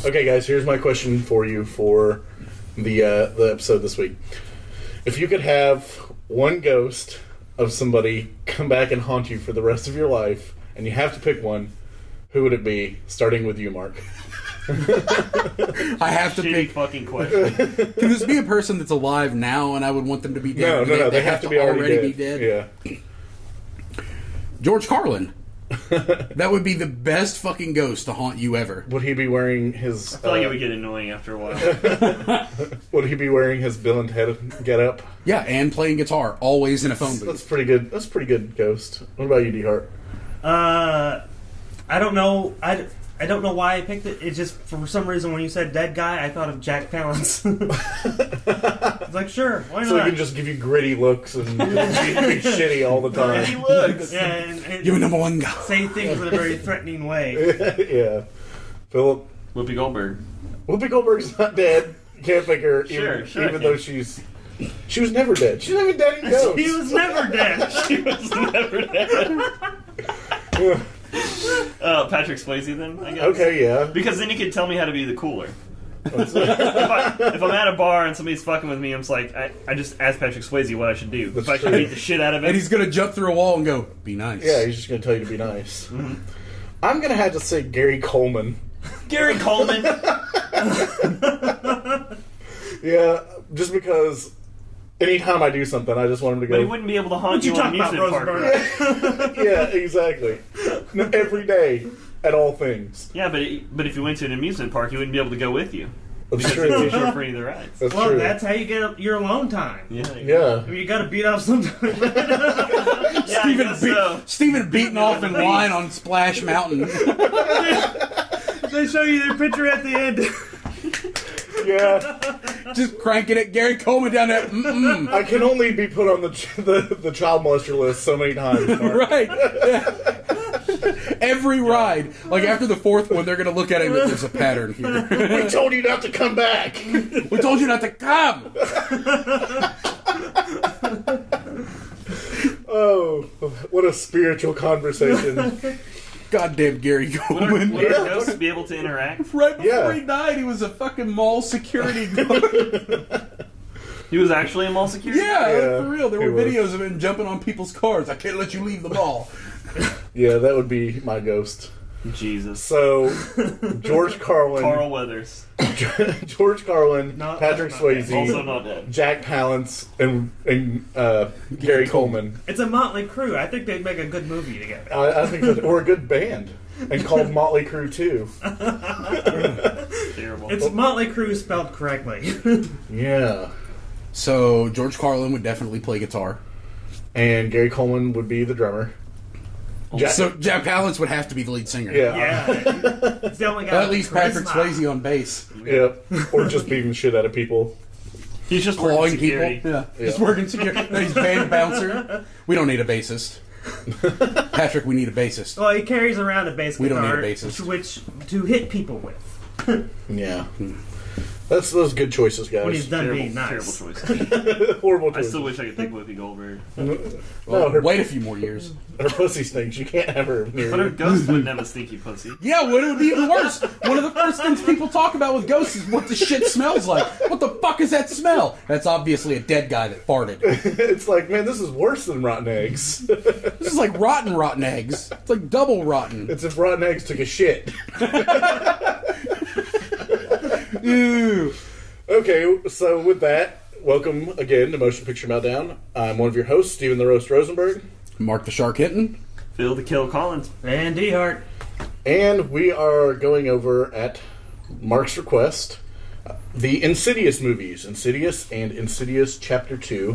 Okay, guys, here's my question for you for the episode this week. If you could have one ghost of somebody come back and haunt you for the rest of your life, and you have to pick one, who would it be? Starting with you, Mark. I have to pick. Fucking question. Can this be a person that's alive now, and I would want them to be dead? No. They have to be already dead. Yeah. George Carlin. That would be the best fucking ghost to haunt you ever. Would he be wearing his... I feel like it would get annoying after a while. Would he be wearing his Bill and Ted get-up? Yeah, and playing guitar, always in a phone booth. That's pretty good. That's a pretty good ghost. What about you, D-Hart? I don't know. I don't know why I picked it. It's just, for some reason, when you said dead guy, I thought of Jack Palance. It's like, sure, why not? So he can just give you gritty looks and be shitty all the time. Gritty looks! Yeah, and You're number one guy. say things in a very threatening way. Yeah. Philip? Whoopi Goldberg. Whoopi Goldberg's not dead. You can't pick her, Sure, even though she was never dead. She's never dead in ghosts. He was never dead. She was never dead. Patrick Swayze then, I guess. Okay, yeah. Because then you could tell me how to be the cooler. if I'm at a bar and somebody's fucking with me, I'm just like, I just ask Patrick Swayze what I should do. That's if I can true. beat the shit out of it. And he's going to jump through a wall and go, be nice. Yeah, he's just going to tell you to be nice. Mm-hmm. I'm going to have to say Gary Coleman. Gary Coleman. Yeah, just because anytime I do something, I just want him to go. But he wouldn't be able to haunt you on an amusement park. Yeah, exactly. No, every day, at all things. Yeah, but if you went to an amusement park, he wouldn't be able to go with you. That's Because true. he's too short for any of the rides. That's Well, true. that's how you get your alone time. Yeah. Yeah. I mean, you got to beat off sometimes. Stephen beating off in line on Splash Mountain. They show you their picture at the end. Yeah. Just cranking it. Gary Coleman down there. Mm-mm. I can only be put on the child molester list so many times, Mark. Right. Yeah. Every ride. Like after the fourth one, they're going to look at it and go, there's a pattern here. We told you not to come back. We told you not to come. Oh, what a spiritual conversation. Goddamn Gary Coleman. Would our ghosts be able to interact? Right before Yeah. he died, he was a fucking mall security guard. He was actually a mall security? Yeah, Yeah, for real. There he were was. videos of him jumping on people's cars. I can't let you leave the mall. Yeah, that would be my ghost. Jesus. So, George Carlin, Carl Weathers. George Carlin, No, Patrick that's not Swayze, Also not dead. Jack Palance, and Gary Coleman. It's a Motley Crue. I think they'd make a good movie together. I think that, or a good band, and called Motley Crue too. Terrible. It's Motley Crue spelled correctly. Yeah, So George Carlin would definitely play guitar. and Gary Coleman would be the drummer. Jack, So Jack Palance would have to be the lead singer. yeah, Yeah. It's the only guy. At least with Patrick charisma. Swayze on bass. yeah, or just beating the shit out of people. He's just Clawing working people. security. Yeah. Yeah. Just working security. No, he's band bouncer. We don't need a bassist. Patrick, we need a bassist. Well, he carries around a bass We don't guitar, need a bassist. which to hit people with Yeah, that's those good choices, when guys. he's done Terrible, being nice. terrible choice. Horrible I choices. still wish I could pick Whoopi Goldberg. No, her, Wait a few more years. her pussy stinks. You can't have her near But her you. ghost wouldn't have a stinky pussy. Yeah, what it would be even worse. One of the first things people talk about with ghosts is what the shit smells like. What the fuck is that smell? That's obviously a dead guy that farted. It's like, man, this is worse than rotten eggs. This is like rotten eggs. It's like double rotten. It's if rotten eggs took a shit. Ew. Okay, so with that, welcome again to Motion Picture Meltdown. I'm one of your hosts, Stephen the Roast Rosenberg, Mark the Shark Hinton. Phil the Kill Collins. And D-Hart. and we are going over at Mark's request the Insidious movies, Insidious and Insidious Chapter 2,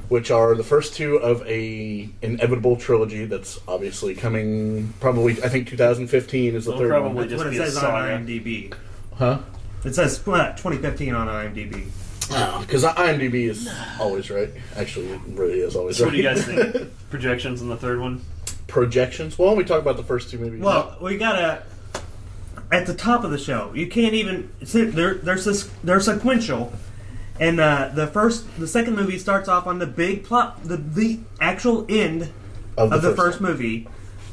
which are the first two of a inevitable trilogy that's obviously coming probably, I think 2015 is the It'll third probably one. That's just what it be a says on saga. IMDb. Huh? It says 2015 on IMDb. Because IMDb is always right. Actually, it really is always So right. what do you guys think? Projections in the third one? Projections? Well, we talk about the first two movies. Well, we gotta at the top of the show. You can't even. They're sequential, and the second movie starts off on the big plot, the actual end of the first movie.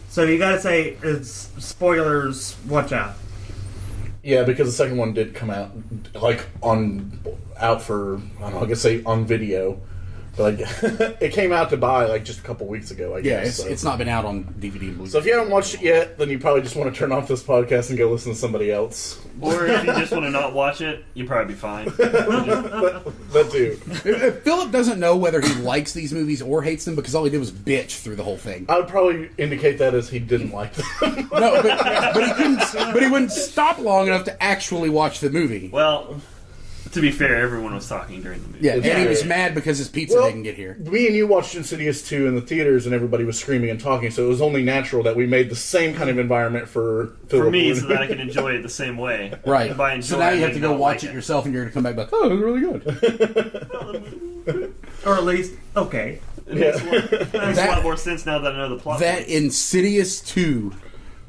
So you gotta say it's spoilers. Watch out. Yeah, because the second one did come out like out for I don't know, I guess say on video. But like, it came out to buy like just a couple weeks ago, I guess. Yeah, it's not been out on DVD and Blu-ray. So if you haven't watched it yet, then you probably just want to turn off this podcast and go listen to somebody else. Or if you just want to not watch it, you'll probably be fine. That too. If Philip doesn't know whether he likes these movies or hates them because all he did was bitch through the whole thing. I would probably indicate that as he didn't like them. No, but he couldn't. But he wouldn't stop long enough to actually watch the movie. Well, to be fair, everyone was talking during the movie. Yeah, and he Yeah. was mad because his pizza didn't get here. Me and you watched Insidious 2 in the theaters, and everybody was screaming and talking, so it was only natural that we made the same kind of environment for Philip. For me, so that I can enjoy it the same way. Right. And by So now you have to enjoying go not watch like it yourself, and you're going to come back like, oh, it was really good. Or at least, okay. It makes a That- lot more sense now that I know the plot. That Insidious 2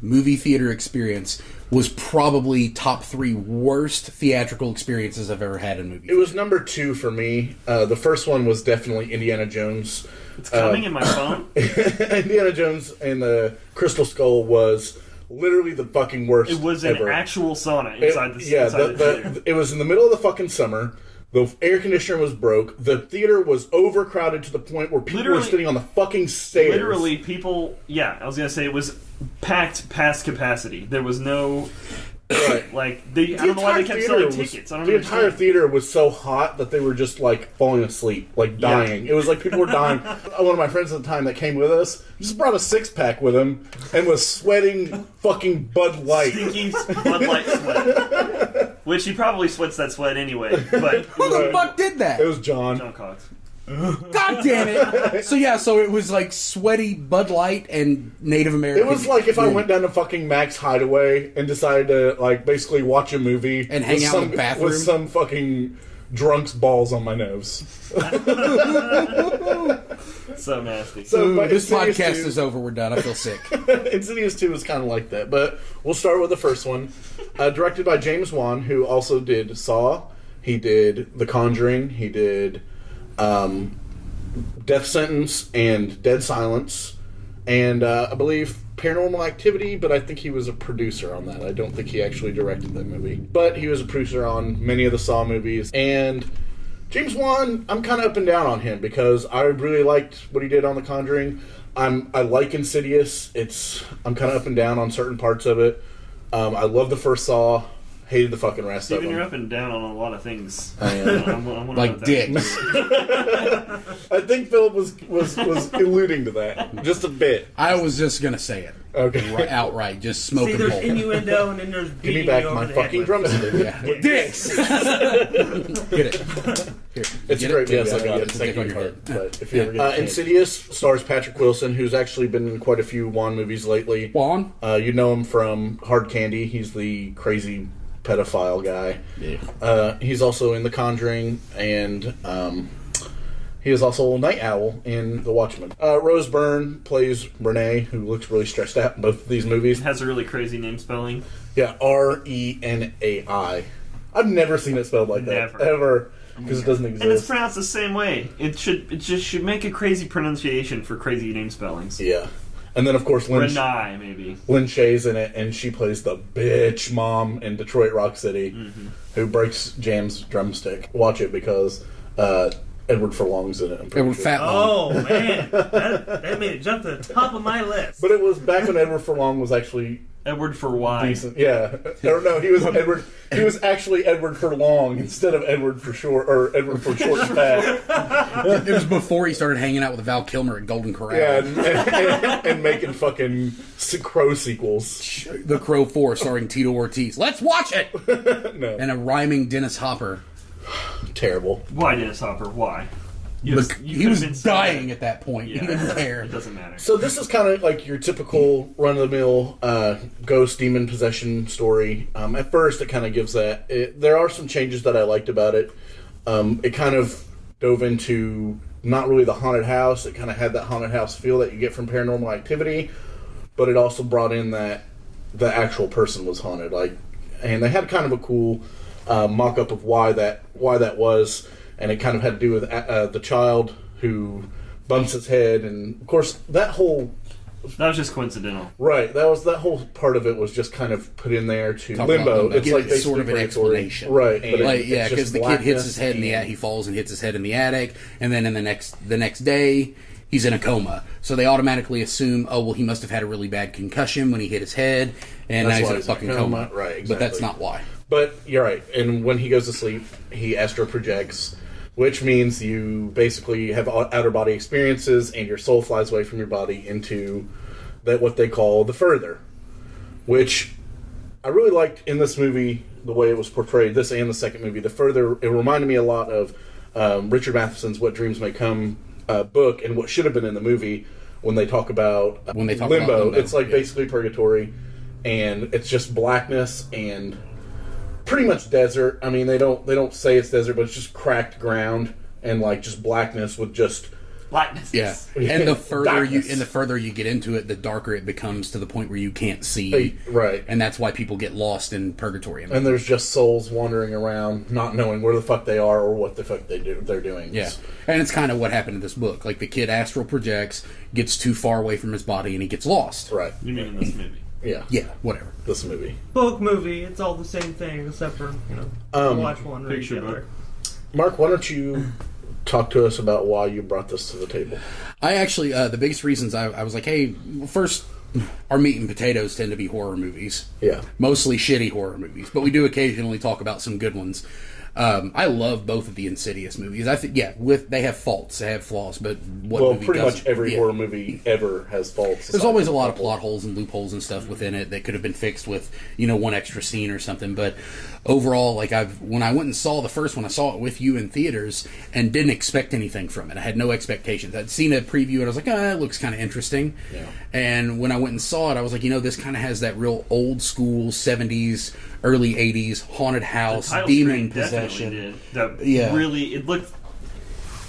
movie theater experience was probably top 3 worst theatrical experiences I've ever had in movies. It was number 2 for me. The first one was definitely Indiana Jones. It's coming in my phone. Indiana Jones and the Crystal Skull was literally the fucking worst. It was an ever. actual sauna inside the theater. It was in the middle of the fucking summer. The air conditioner was broke. The theater was overcrowded to the point where people were sitting on the fucking stairs. Literally, people. Yeah, I was gonna say it was packed past capacity. There was no. Right. Like I don't know why they kept selling tickets. I don't The entire understand. theater was so hot that they were just like falling asleep, like dying. It was like people were dying. One of my friends at the time that came with us just brought a 6-pack with him and was sweating fucking Bud Light. Stinky Bud Light sweat. Which he probably sweats that sweat anyway. But Who the fuck did that? It was John. John Cox. God damn it! So it was like sweaty Bud Light and Native American. It was like if I went down to fucking Mac's Hideaway and decided to like basically watch a movie And hang out in the bathroom? with some fucking drunk's balls on my nose. So nasty. So but this Insidious podcast 2 is over. We're done. I feel sick. Insidious 2 was kind of like that, but we'll start with the first one. Directed by James Wan, who also did Saw. He did The Conjuring. He did Death Sentence and Dead Silence. And I believe Paranormal Activity, but I think he was a producer on that. I don't think he actually directed that movie. But he was a producer on many of the Saw movies. And James Wan, I'm kind of up and down on him because I really liked what he did on The Conjuring. I like Insidious. I'm kind of up and down on certain parts of it. I love the first Saw. Hated the fucking rest of Steven, them. you're up and down on a lot of things. I am. I'm Like dicks. I think Philip was alluding to that just a bit. I was just gonna say it. Okay. Outright. Just See, smoking there's hole. innuendo and then there's Give me beating back you over my the fucking head with. drumstick. Yeah. Dicks! Get it. Here. It's Get great. it? Yes, I Yeah, got it. it's a Thank dick on you. your head. But if you ever get Yeah. Insidious stars Patrick Wilson, who's actually been in quite a few Wan movies lately. Juan? You know him from Hard Candy. He's the crazy pedophile guy. Yeah. He's also in The Conjuring, and he is also a night owl in The Watchmen. Rose Byrne plays Renee, who looks really stressed out in both of these movies. Has a really crazy name spelling. Yeah, Renai. I've never seen it spelled like that. Never. Ever. Because it doesn't And it's exist. pronounced the same way. It just should make a crazy pronunciation for crazy name spellings. Yeah. And then, of course, Renai, maybe. Lynn Shaye's in it, and she plays the bitch mom in Detroit Rock City who breaks Jam's drumstick. Watch it because Edward Furlong's in it. I'm pretty Edward sure. Fat Oh, man. That made it jump to the top of my list. But it was back when Edward Furlong was actually Edward for Y. decent. Yeah. Or no, he was Edward. He was actually Edward Furlong instead of Edward for short, or Edward for short and fat. It was before he started hanging out with Val Kilmer at Golden Corral. Yeah, and making fucking Crow sequels. The Crow 4 starring Tito Ortiz. Let's watch it! No. And a rhyming Dennis Hopper. Terrible. Why, Dennis Hopper? Why? Look, he was dying at that point. Yeah. He didn't care. It doesn't matter. So this is kind of like your typical run-of-the-mill ghost demon possession story. At first, it kind of gives that. There are some changes that I liked about it. It kind of dove into not really the haunted house. It kind of had that haunted house feel that you get from Paranormal Activity, but it also brought in that the actual person was haunted. And they had kind of a cool mock-up of why that was. And it kind of had to do with the child who bumps his head, and of course that whole That was just coincidental. Right. That whole part of it was just kind of put in there to Talk limbo. about It's like it's sort of an purgatory. explanation, right? But Like, yeah, it's because just the kid hits blackness his head in the and- he falls and hits his head in the attic, and then in the next day he's in a coma. So they automatically assume, oh well, he must have had a really bad concussion when he hit his head, and That's now he's why in a he's in a fucking coma. coma. Right, But that's exactly. not why. But you're right. And when he goes to sleep, he astral projects, which means you basically have outer body experiences, and your soul flies away from your body into that what they call the further, which I really liked in this movie the way it was portrayed. This and the second movie, the further, it reminded me a lot of Richard Matheson's "What Dreams May Come" book, and what should have been in the movie when they talk about limbo. It's like basically purgatory, and it's just blackness and pretty much desert. I mean, they don't say it's desert, but it's just cracked ground and like just blackness with just Blackness. Yeah, and the Darkness. further you get into it, the darker it becomes to the point where you can't see. Right. And that's why people get lost in purgatory. And there's just souls wandering around, not knowing where the fuck they are or what the fuck they're doing. Yeah, and it's kind of what happened in this book. Like the kid astral projects, gets too far away from his body, and he gets lost. Right. You mean in this movie? Yeah. Yeah, whatever. This movie. Book, movie, it's all the same thing, except for, watch one, read picture the other. book. Mark, why don't you talk to us about why you brought this to the table? I actually, the biggest reasons I was like, hey, well, first, our meat and potatoes tend to be horror movies. Yeah. Mostly shitty horror movies, but we do occasionally talk about some good ones. I love both of the Insidious movies. I think, they have faults, they have flaws, but movie pretty doesn't? much every Yeah. horror movie ever has faults. There's always a lot of plot holes and loopholes and stuff within it that could have been fixed with, one extra scene or something. But overall, like when I went and saw the first one, I saw it with you in theaters and didn't expect anything from it. I had no expectations. I'd seen a preview and I was like, it looks kind of interesting. Yeah. And when I went and saw it, I was like, this kind of has that real old school 70s, early 80s haunted house, Title demon screen definitely possession. did. That Yeah. really, it looked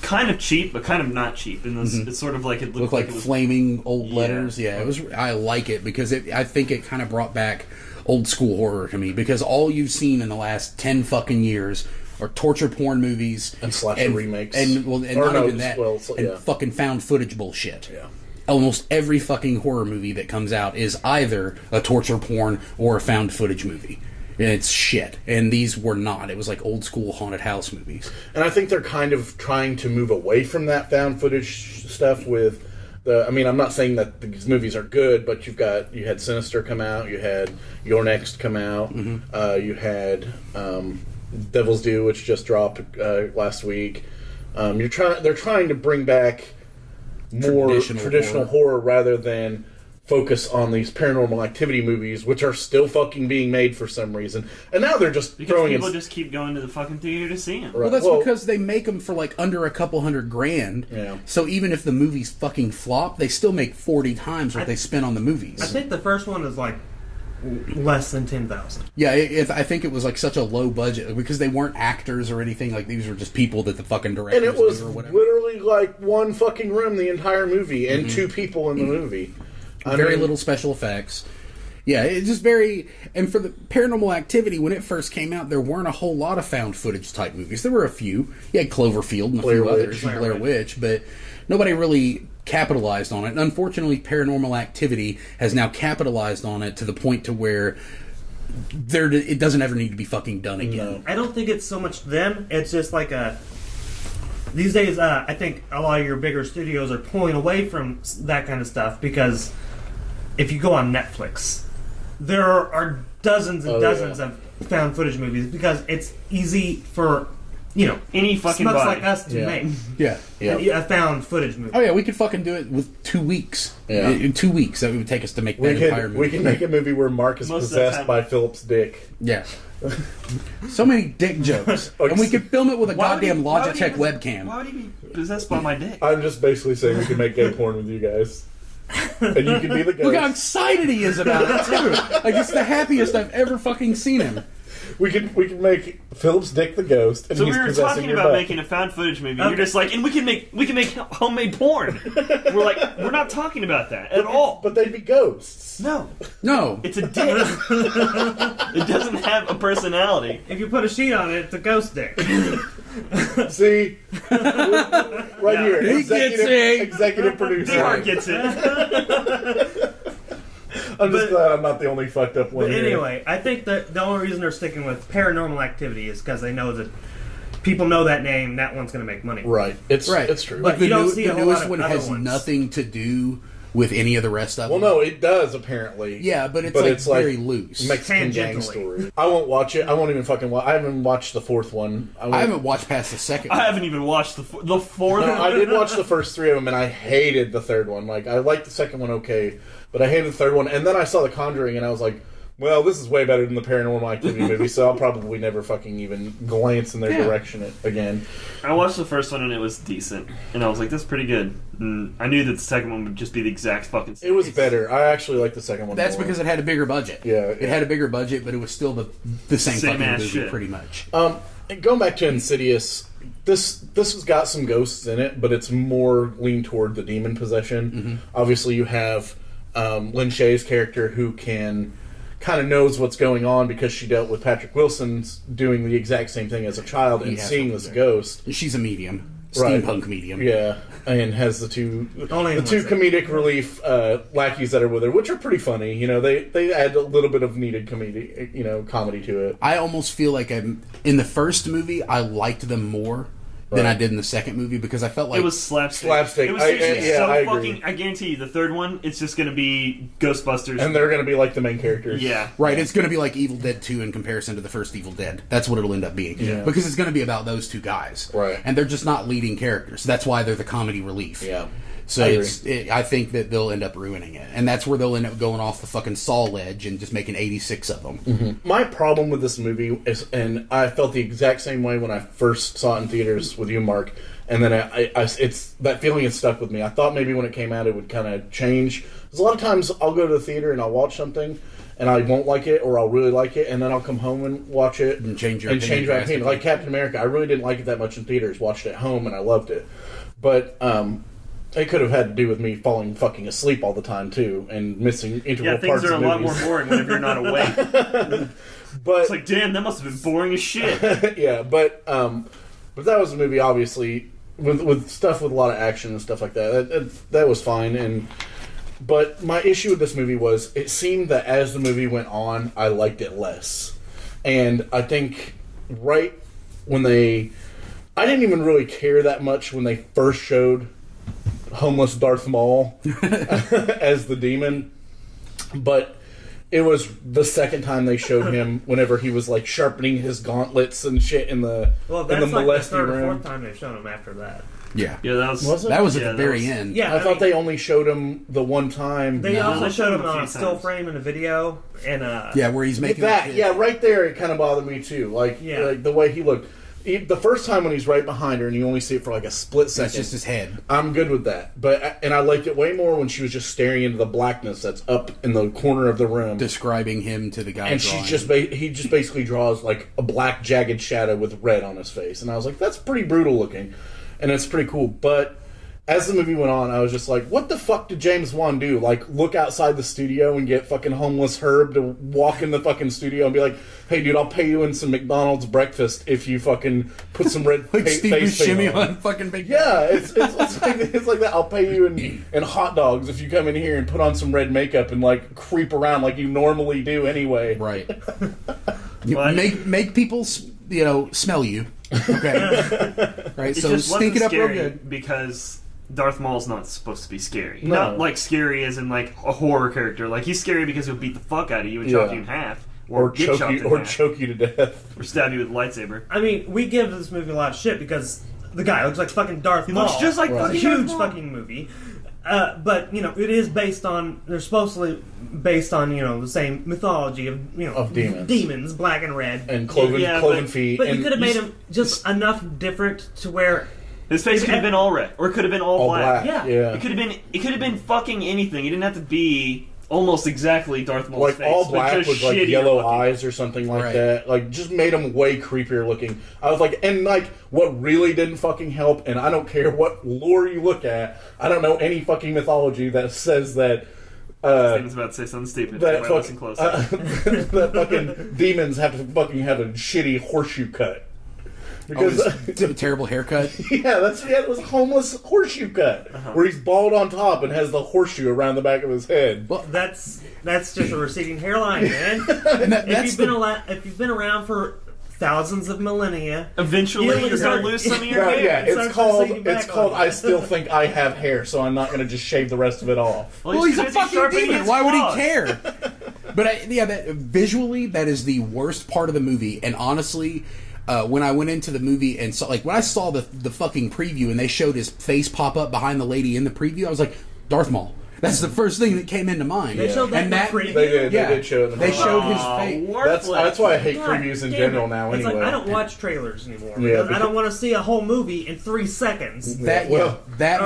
kind of cheap, but kind of not cheap. And it's sort of like it Look looked like it was flaming old Yeah. letters. Yeah, it was. I like it because I think it kind of brought back old school horror to me, because all you've seen in the last 10 fucking years are torture porn movies And slasher remakes. and Or not no, even that, and yeah. fucking found footage bullshit. Yeah. Almost every fucking horror movie that comes out is either a torture porn or a found footage movie. And it's shit. And these were not. It was like old school haunted house movies. And I think they're kind of trying to move away from that found footage stuff with I'm not saying that these movies are good, but you had Sinister come out, you had Your Next come out, you had Devil's Due, which just dropped last week. They're trying to bring back more traditional horror rather than focus on these Paranormal Activity movies, which are still fucking being made for some reason. And now they're just because throwing people in... just keep going to the fucking theater to see them. Right. Well, that's because they make them for like under a couple $100,000. Yeah. So even if the movies fucking flop, they still make 40 times what they spent on the movies. I think the first one is like less than 10,000. Yeah, I think it was like such a low budget because they weren't actors or anything. Like these were just people that the fucking directors And it was knew or whatever. literally like one fucking room the entire movie and two people in the movie. Very little special effects. Yeah, it's just very... And for the Paranormal Activity, when it first came out, there weren't a whole lot of found footage type movies. There were a few. You had Cloverfield and a Blair few Witch. others, and Blair Witch, but nobody really capitalized on it. And unfortunately, Paranormal Activity has now capitalized on it to the point to where it doesn't ever need to be fucking done again. No. I don't think it's so much them. It's just like these days, I think a lot of your bigger studios are pulling away from that kind of stuff because if you go on Netflix, there are dozens and dozens of found footage movies because it's easy for, Any fucking smucks body. like us to make Yeah. Yeah. a found footage movie. Oh yeah, we could fucking do it with 2 weeks. Yeah. In 2 weeks, that would take us to make We that entire movie. can make a movie where Mark is Most of the possessed time. by Philip's dick. Yeah. So many dick jokes. And we could film it with a Why would goddamn why would Logitech he- webcam. Why would he be possessed by my dick? I'm just basically saying we can make gay porn with you guys. And you can be the ghost. Look how excited he is about it, too. Like, it's the happiest I've ever fucking seen him. We can make Philip's dick the ghost, and So he's we were possessing talking your about butt. making a found footage movie. You're just like, and we can make homemade porn. We're not talking about that at all. But they'd be ghosts. No, No. it's a dick. It doesn't have a personality. If you put a sheet on it, it's a ghost dick. See? Right here. He gets it. Executive producer. D-Hart gets it. I'm just glad I'm not the only fucked up one But here. anyway, I think that the only reason they're sticking with Paranormal Activity is because they know that people know that name. That one's going to make money. Right. It's Right. It's true. But Like the, you don't see a whole newest lot of one other has ones. nothing to do with any of the rest of Well, them. no, it does apparently. Yeah, but it's like very loose. Mexican gang Tangentially. story. I won't watch it. I won't even fucking watch. I haven't watched the fourth one. I haven't watched past the second I one. haven't even watched the fourth No, one. I did watch the first three of them, and I hated the third one. Like, I liked the second one okay, but I hated the third one. And then I saw The Conjuring, and I was like, well, this is way better than the Paranormal Activity movie, so I'll probably never fucking even glance in their direction again. I watched the first one and it was decent, and I was like, "That's pretty good." And I knew that the second one would just be the exact fucking same. It was better. I actually like the second one That's more. because it had a bigger budget. Yeah, It had a bigger budget, but it was still the same Same fucking ass movie, shit. pretty much. And going back to Insidious, this has got some ghosts in it, but it's more leaned toward the demon possession. Mm-hmm. Obviously, you have Lin Shaye's character who kind of knows what's going on because she dealt with Patrick Wilson's doing the exact same thing as a child and Yeah, seeing this something ghost. She's a medium. Right. Steampunk medium. Yeah, and has the two Only in one scene. comedic relief lackeys that are with her, which are pretty funny. You know, they add a little bit of needed comedy to it. I almost feel like in the first movie, I liked them more than Right. I did in the second movie because I felt like It was slapstick. Slapstick. It was seriously I agree. fucking. I guarantee you, the third one, it's just going to be Ghostbusters. And they're going to be like the main characters. yeah, right. It's going to be like Evil Dead 2 in comparison to the first Evil Dead. That's what it'll end up being Yeah. because it's going to be about those two guys, Right. And they're just not leading characters. That's why they're the comedy relief. Yeah. So I agree. I think that they'll end up ruining it, and that's where they'll end up going off the fucking Saw ledge and just making 86 of them. Mm-hmm. My problem with this movie is, and I felt the exact same way when I first saw it in theaters with you, Mark, and then it's that feeling has stuck with me. I thought maybe when it came out it would kind of change. Because a lot of times I'll go to the theater and I'll watch something, and I won't like it, or I'll really like it, and then I'll come home and watch it And change your my opinion. drastically. Like Captain America, I really didn't like it that much in theaters. Watched it at home and I loved it, but it could have had to do with me falling fucking asleep all the time too, and missing integral yeah. Things parts are a of lot movies. more boring whenever you're not awake. But It's like, damn, that must have been boring as shit. yeah, but that was a movie obviously with stuff with a lot of action and stuff like that. That was fine. But my issue with this movie was it seemed that as the movie went on, I liked it less. And I think right when I didn't even really care that much when they first showed homeless Darth Maul as the demon, but it was the second time they showed him whenever he was like sharpening his gauntlets and shit in the Well, in that's the like the molesting third or room. fourth time they've shown him after that. Yeah, Yeah, that was. Was it? that was at Yeah, the that very was- end. Yeah, I thought they only showed him the one time. They No. also They showed him a on a few still times. frame in a video, and Yeah, where he's making that, the kid. yeah, right there, it kind of bothered me too. Like, Yeah. like the way he looked. The first time when he's right behind her and you only see it for like a split It's second, just his head. I'm good with that. But I liked it way more when she was just staring into the blackness that's up in the corner of the room, Describing him to the guy, and drawing. she's just he just basically draws like a black jagged shadow with red on his face, and I was like, that's pretty brutal looking, and it's pretty cool. But as the movie went on, I was just like, what the fuck did James Wan do? Like, look outside the studio and get fucking homeless Herb to walk in the fucking studio and be like, hey, dude, I'll pay you in some McDonald's breakfast if you fucking put some red like Steve face paint Buscemi on. on fucking Big. Yeah, it's like that. I'll pay you in hot dogs if you come in here and put on some red makeup and like creep around like you normally do anyway. Right. You But- make people smell you. Okay. Right. It So just stink wasn't it up real scary good. because Darth Maul's not supposed to be scary. No. Not like scary as in like a horror character. Like he's scary because he'll beat the fuck out of you and chop Yeah. you in half, Or get choke chopped you, in or half, choke you to death. or stab you with a lightsaber. I mean, we give this movie a lot of shit because the guy looks like fucking Darth He Maul. looks just like Right. fucking It's a huge Darth Maul. fucking movie. But it is based on. They're supposedly based on the same mythology of Of demons. black and red. And cloven Yeah, feet. But you and could have made him just enough different to where His face could have been all red, or it could have been all, all black. black. Yeah. It could have been fucking anything. It didn't have to be almost exactly Darth Maul's Like face. all but black just with like shittier yellow looking. eyes or something like Right. that. Like just made him way creepier looking. I was like, and like what really didn't fucking help, and I don't care what lore you look at, I don't know any fucking mythology that says that I was about to say something stupid. that If I listen fucking closely. that fucking demons have to fucking have a shitty horseshoe cut. Because terrible haircut. yeah, it was a homeless horseshoe cut where he's bald on top and has the horseshoe around the back of his head. Well, that's just a receding hairline, man. And if you've been around for thousands of millennia, eventually you're going to lose some of your hair. Yeah, it's called I still think I have hair, so I'm not going to just shave the rest of it off. Well, he's a fucking demon. Why would he care? But visually, that is the worst part of the movie. And honestly, when I went into the movie and saw, when I saw the fucking preview and they showed his face pop up behind the lady in the preview, I was like, Darth Maul. That's the first thing that came into mind. They showed that in the preview. They did show it in the They showed his face. That's why I hate previews in general now. It's anyway, I don't watch trailers anymore because I don't want to see a whole movie in 3 seconds. That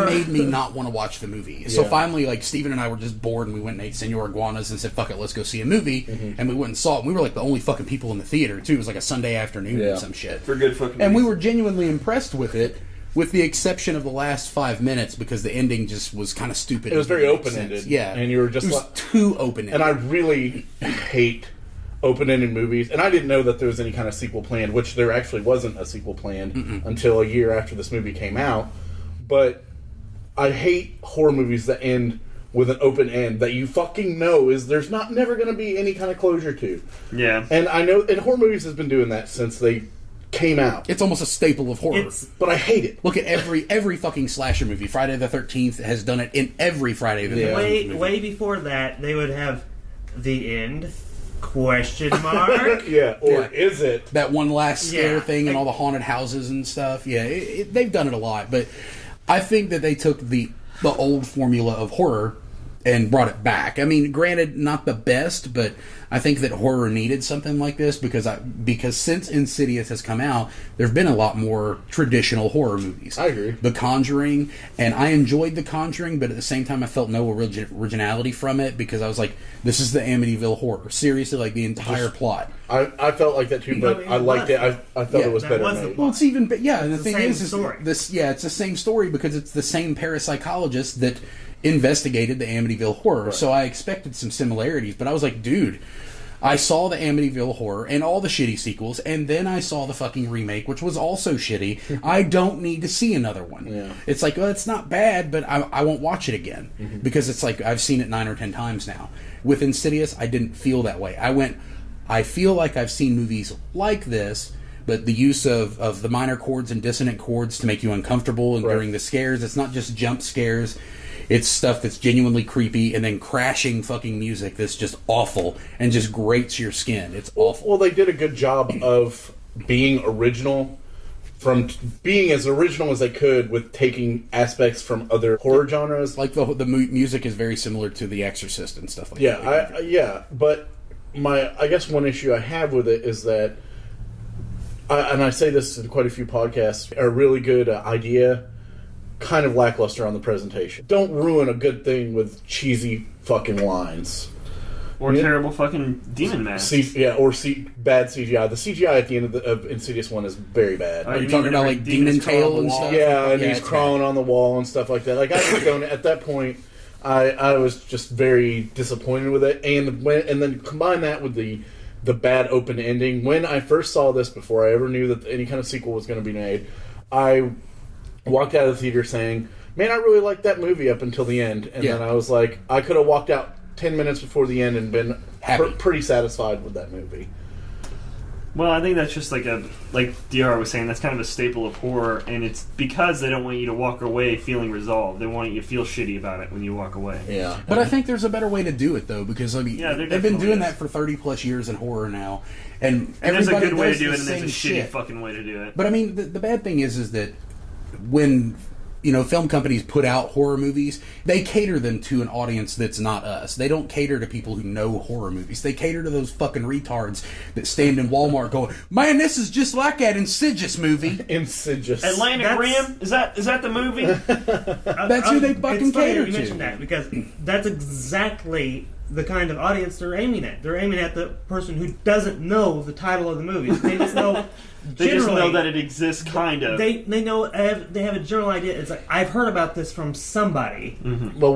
made me not want to watch the movie. So finally, Steven and I were just bored, and we went and ate Senor Iguanas and said, "Fuck it, let's go see a movie." And we went and saw it. And we were the only fucking people in the theater too. It was like a Sunday afternoon or some shit. For good fucking. And we were genuinely impressed with it. With the exception of the last 5 minutes, because the ending just was kind of stupid. It was very open-ended. Yeah. And you were just it was too open-ended. And I really hate open-ended movies. And I didn't know that there was any kind of sequel planned, which there actually wasn't a sequel planned until a year after this movie came out. But I hate horror movies that end with an open end that you fucking know there's never going to be any kind of closure to. Yeah. And I know, and horror movies has been doing that since they came out. It's almost a staple of horror. But I hate it. Look at every fucking slasher movie. Friday the 13th has done it in every Friday the 13th movie. Way before that, they would have the end, question mark. Is it? That one last scare thing and all the haunted houses and stuff. Yeah, they've done it a lot. But I think that they took the old formula of horror and brought it back. I mean, granted, not the best, but I think that horror needed something like this because since Insidious has come out, there have been a lot more traditional horror movies. I agree. The Conjuring, and I enjoyed The Conjuring, but at the same time, I felt no originality from it because I was like, this is the Amityville Horror. Seriously, the entire plot. I felt like that too, but I liked it. I thought it was better made. Well, it's even, and the thing is it's Well, they did a good job of being original, from being as original as they could with taking aspects from other horror genres. Like the music is very similar to The Exorcist and stuff like that. But I guess one issue I have with it is that, and I say this in quite a few podcasts, a really good idea, kind of lackluster on the presentation. Don't ruin a good thing with cheesy fucking lines. Or terrible fucking demon masks. Bad CGI. The CGI at the end of Insidious 1 is very bad. Are you talking about demon tail and stuff? Yeah, and he's crawling on the wall and stuff like that. Like, I was going, at that point, I was just very disappointed with it. And then combine that with the bad open ending. When I first saw this, before I ever knew that any kind of sequel was going to be made, I walked out of the theater saying, man, I really liked that movie up until the end. And then I was like, I could have walked out 10 minutes before the end and been pretty satisfied with that movie. Well, I think that's just like DR was saying, that's kind of a staple of horror, and it's because they don't want you to walk away feeling resolved. They want you to feel shitty about it when you walk away. Yeah. But I think there's a better way to do it, though, because they've been doing that for 30 plus years in horror now. And there's a good way to do it, and there's a shitty fucking way to do it. But I mean, the bad thing is that when film companies put out horror movies, they cater them to an audience that's not us. They don't cater to people who know horror movies. They cater to those fucking retards that stand in Walmart going, man, this is just like that Insidious movie. Insidious. Atlantic Rim? Is that the movie? That's who they fucking cater to. You mentioned that because that's exactly the kind of audience they're aiming at. They're aiming at the person who doesn't know the title of the movie. They just know. They just know that it exists, kind of. They know they have a general idea. It's like, I've heard about this from somebody. Mm-hmm. Well,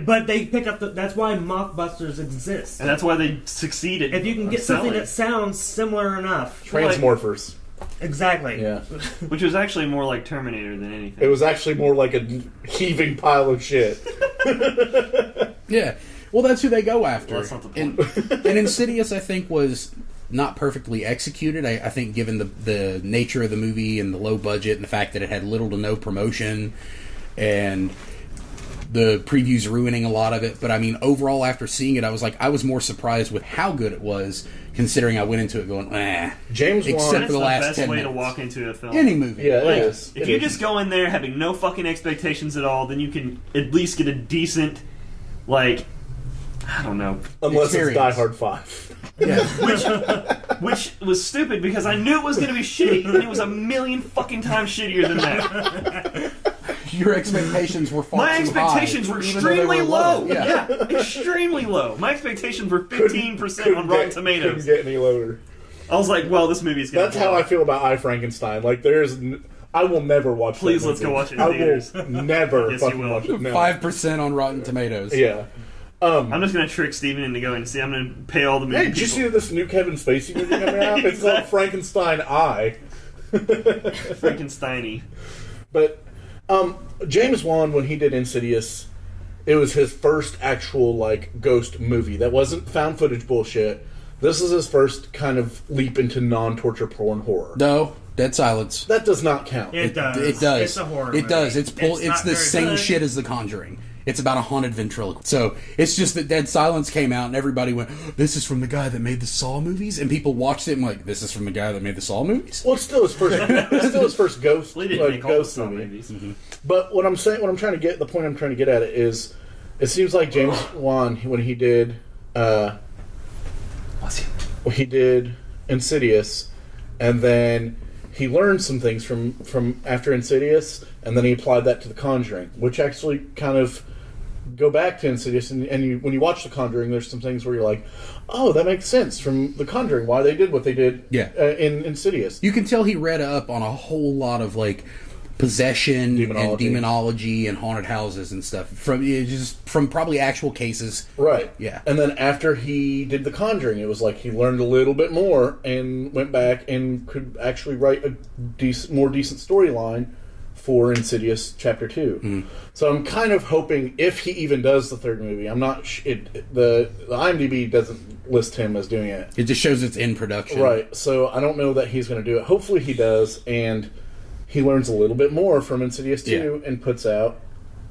but they pick up that's why mockbusters exist, and that's why they succeeded. If you can get something that sounds similar enough, Transmorphers. Exactly. Yeah. Which was actually more like Terminator than anything. It was actually more like a heaving pile of shit. Yeah. Well, that's who they go after. Well, that's not the point. And Insidious, I think, was not perfectly executed. I think given the nature of the movie and the low budget and the fact that it had little to no promotion and the previews ruining a lot of it. But I mean, overall, after seeing it, I was more surprised with how good it was, considering I went into it going, James Wan. except That's for the the last best 10 way minutes. to walk into a film. Any movie. Yeah, Like, it is. if you just go in there having no fucking expectations at all, then you can at least get a decent, like, I don't know. Unless experience. it's Die Hard 5. Yeah. Which was stupid because I knew it was going to be shitty, and it was a million fucking times shittier than that. Your expectations were far My too expectations high, were even though they extremely were low. Yeah. Extremely low. My expectations were 15% on Rotten Tomatoes. Couldn't get any lower. I was like, well, this movie's going to That's how I feel about I, Frankenstein. Like, I will never watch Please, that let's go movie. watch it in theaters. I will never Yes, you fucking will. watch it. No. 5% on Rotten Tomatoes. Yeah. I'm just going to trick Steven into going to see. I'm going to pay all the movie Hey, did you see this new Kevin Spacey movie coming out? It's called Frankenstein I. Frankenstein-y. But James Wan, when he did Insidious, it was his first actual like ghost movie. That wasn't found footage bullshit. This is his first kind of leap into non-torture porn horror. No, Dead Silence. That does not count. It does. It does. It's a horror It movie. does. It's not the very same good. shit as The Conjuring. It's about a haunted ventriloquist. So it's just that Dead Silence came out and everybody went, "This is from the guy that made the Saw movies," and people watched it and like, "This is from the guy that made the Saw movies." Well, it's still his first. It's still his first ghost, Well, he didn't like, make all the ghost Saw movie. movies. But what I'm saying, what I'm trying to get, the point I'm trying to get at it is, it seems like James Wan, when he did, he did Insidious, and then he learned some things from after Insidious, and then he applied that to The Conjuring, which actually kind of go back to Insidious, and you, when you watch The Conjuring, there's some things where you're like, oh, that makes sense from The Conjuring, why they did what they did in Insidious. You can tell he read up on a whole lot of like possession and demonology and haunted houses and stuff from probably actual cases. Right. Yeah. And then after he did The Conjuring, it was like he learned a little bit more and went back and could actually write a more decent storyline for Insidious Chapter 2. So I'm kind of hoping, if he even does the third movie, I'm not... the IMDb doesn't list him as doing it. It just shows it's in production. Right. So I don't know that he's going to do it. Hopefully he does, and he learns a little bit more from Insidious 2 and puts out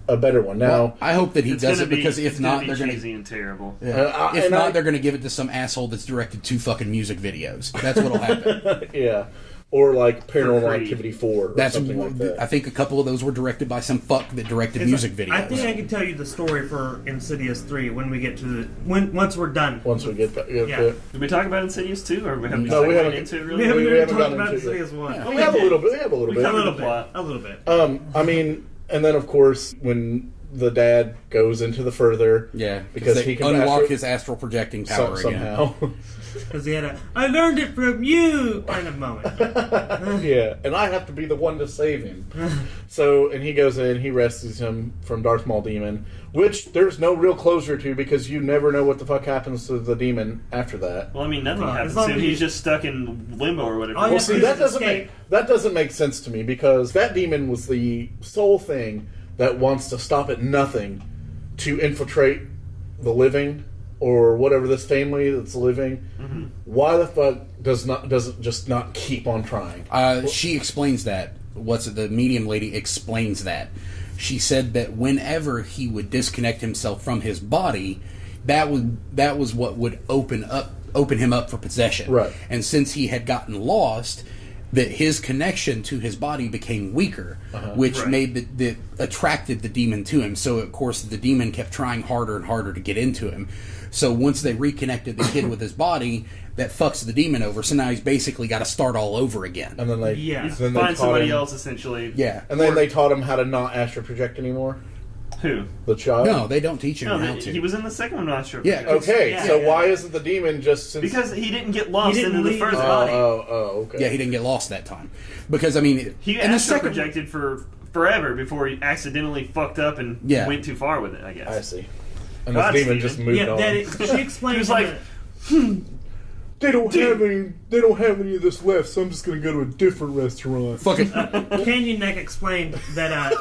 a better one. Now, Well, I hope that he It's does gonna it, because be, if it's gonna not, be they're going cheesy to... and terrible. If not, they're going to give it to some asshole that's directed 2 fucking music videos. That's what'll happen. yeah. Or like Paranormal For free. Activity 4 or That's something like that. I think a couple of those were directed by some fuck that directed music videos. I think I can tell you the story for Insidious 3 when we get to once we're done. Once we get to Yeah. it. Did we talk about Insidious 2, or have we No, we haven't. into it We really? haven't we even haven't talked gotten about into it yet. Insidious 1. We have a little bit. We have a little We bit. covered A the plot. little bit. I mean, and then of course when the dad goes into the further, because they he can unlock his astral projecting power again. somehow. Because he had I learned it from you kind of moment. Yeah, and I have to be the one to save him. So, and he goes in, he rescues him from Darth Maul demon, which there's no real closure to, because you never know what the fuck happens to the demon after that. Well, I mean, nothing Well, happens as long to him. as He's you- just stuck in limbo or whatever. Oh, yeah. Well, see, that please doesn't make sense to me, because that demon was the sole thing that wants to stop at nothing to infiltrate the living or whatever, this family that's living. Mm-hmm. Why the fuck doesn't just not keep on trying? She explains that. The medium lady explains that. She said that whenever he would disconnect himself from his body, that was what would open him up for possession. Right. And since he had gotten lost, that his connection to his body became weaker, which Right. made that attracted the demon to him. So of course the demon kept trying harder and harder to get into him. So once they reconnected the kid with his body, that fucks the demon over. So now he's basically got to start all over again. And then they Yeah. then they Find taught somebody him, else, essentially. Yeah. and then they taught him how to not astral project anymore. Who? The child. No, they don't teach him No, how to. he was in the second one, not sure. Yeah, Okay, Yeah. so why isn't the demon just since? Because he didn't get lost He didn't into the leave first his body. Okay. Yeah, he didn't get lost that time. Because, I mean... He and the astral second projected for forever before he accidentally fucked up and Yeah. went too far with it, I guess. I see. And God, this demon Steven. just moved Yeah, on. she explained He was in like, the- they don't have any of this left, so I'm just going to go to a different restaurant. Fuck it. Canyon Neck explained that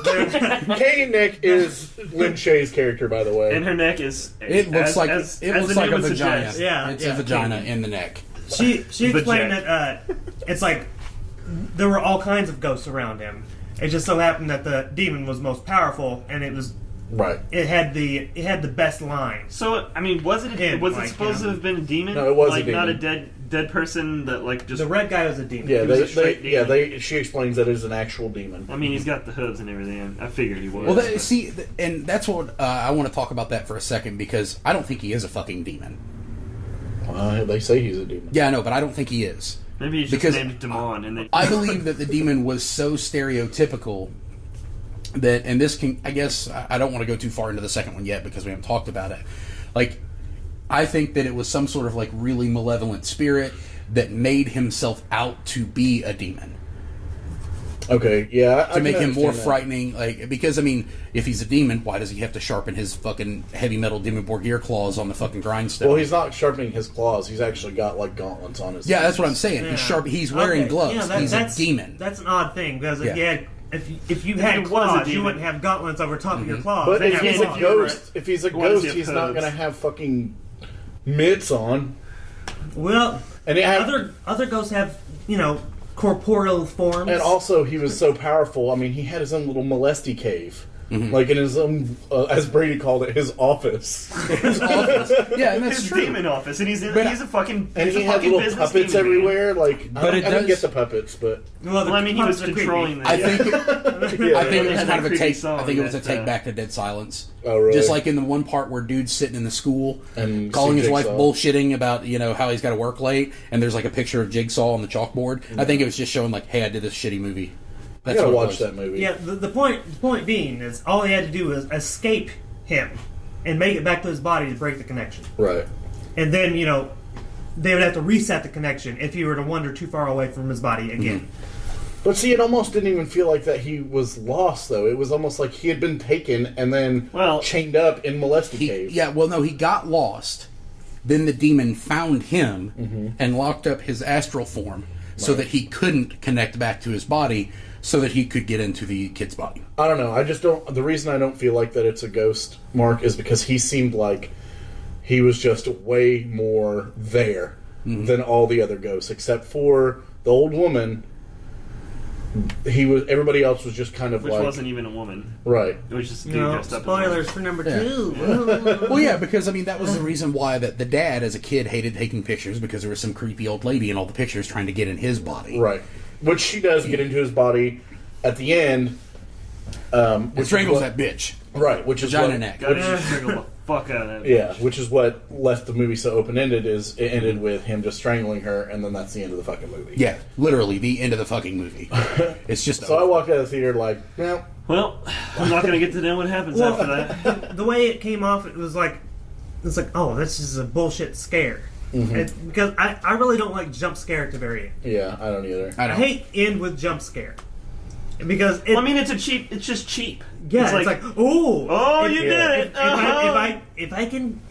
Canyon Neck is Lin Shaye's character, by the way. And her neck is. It looks like as it the looks like name a would vagina. suggest. Yeah, It's yeah, a vagina Canyon. in the neck. she explained Vajay. that it's like there were all kinds of ghosts around him. It just so happened that the demon was most powerful, and Right. it had the best lines. So I mean, was it supposed to have been a demon? No, it was a like not a demon. dead person that like just. The red guy was a demon. Yeah, He was a straight demon. she explains that it is an actual demon. I mean, he's got the hooves and everything. I figured he was. Well, and that's what I want to talk about that for a second because I don't think he is a fucking demon. They say he's a demon. Yeah, I know, but I don't think he is. Maybe he's just because named Damon, and I believe that the demon was so stereotypical that, and this can, I guess, I don't want to go too far into the second one yet because we haven't talked about it. Like, I think that it was some sort of like really malevolent spirit that made himself out to be a demon. Okay, yeah. To make him more that. frightening, like, because, I mean, if he's a demon, why does he have to sharpen his fucking heavy metal Demon Borgir claws on the fucking grindstone? Well, he's not sharpening his claws. He's actually got, like, gauntlets on his Yeah, hands. that's what I'm saying. Yeah. He's wearing gloves. Yeah, He's a that's demon. That's an odd thing because Yeah. if you had he was a claws, you demon- wouldn't have gauntlets over top of your claws. But They'd if have he's a claws. ghost, if he's a Why does ghost, he have he's not hooves? going to have fucking mitts on. Well, And it had, other ghosts have corporeal forms. and also, he was so powerful. I mean, he had his own little molesty cave. Like in his own, as Brady called it, his office. His office. Yeah, and that's his true. demon office, and he's But a fucking. And he's he a had fucking little business puppets demon, man. everywhere. Like, But I didn't get the puppets, but well, I mean, he was puppets are controlling the. I think yeah. I think They it was had kind that of a creepy take. song I think it was a that, take back to Dead Silence. Oh, really? Just like in the one part where dude's sitting in the school And calling his wife Jigsaw. bullshitting about how he's got to work late, and there's like a picture of Jigsaw on the chalkboard. I think it was just showing like, hey, I did this shitty movie. I That's gotta what it watch was. that movie. Yeah, the point being is all he had to do was escape him and make it back to his body to break the connection. Right. And then, they would have to reset the connection if he were to wander too far away from his body again. But see, it almost didn't even feel like that he was lost, though. It was almost like he had been taken and then chained up in Molesty Cave. Yeah, well, no, he got lost. Then the demon found him and locked up his astral form so that he couldn't connect back to his body so that he could get into the kid's body. I don't know. I just don't... The reason I don't feel like that it's a ghost, Mark, is because he seemed like he was just way more there than all the other ghosts, except for the old woman. Everybody else was just kind of Which like... wasn't even a woman. Right. It was just a dude No, dressed up as a spoilers for number 2. Well, yeah, because, I mean, that was the reason why that the dad, as a kid, hated taking pictures because there was some creepy old lady in all the pictures trying to get in his body. Right. Which she does get into his body at the end. And strangles that bitch. Right, which is Vagina what... neck. Gotta just strangle the fuck out of that. Yeah, which is what left the movie so open-ended, is it ended with him just strangling her, and then that's the end of the fucking movie. Yeah, literally the end of the fucking movie. It's just So I walked out of the theater like, well... Well, I'm not going to get to know what happens after that. The way it came off, it was like, oh, this is a bullshit scare. Because I really don't like jump scare at the very end. Yeah, I don't either. I hate end with jump scare. Because Well, I mean, it's just cheap. yeah, it's like oh, you Yeah. did it.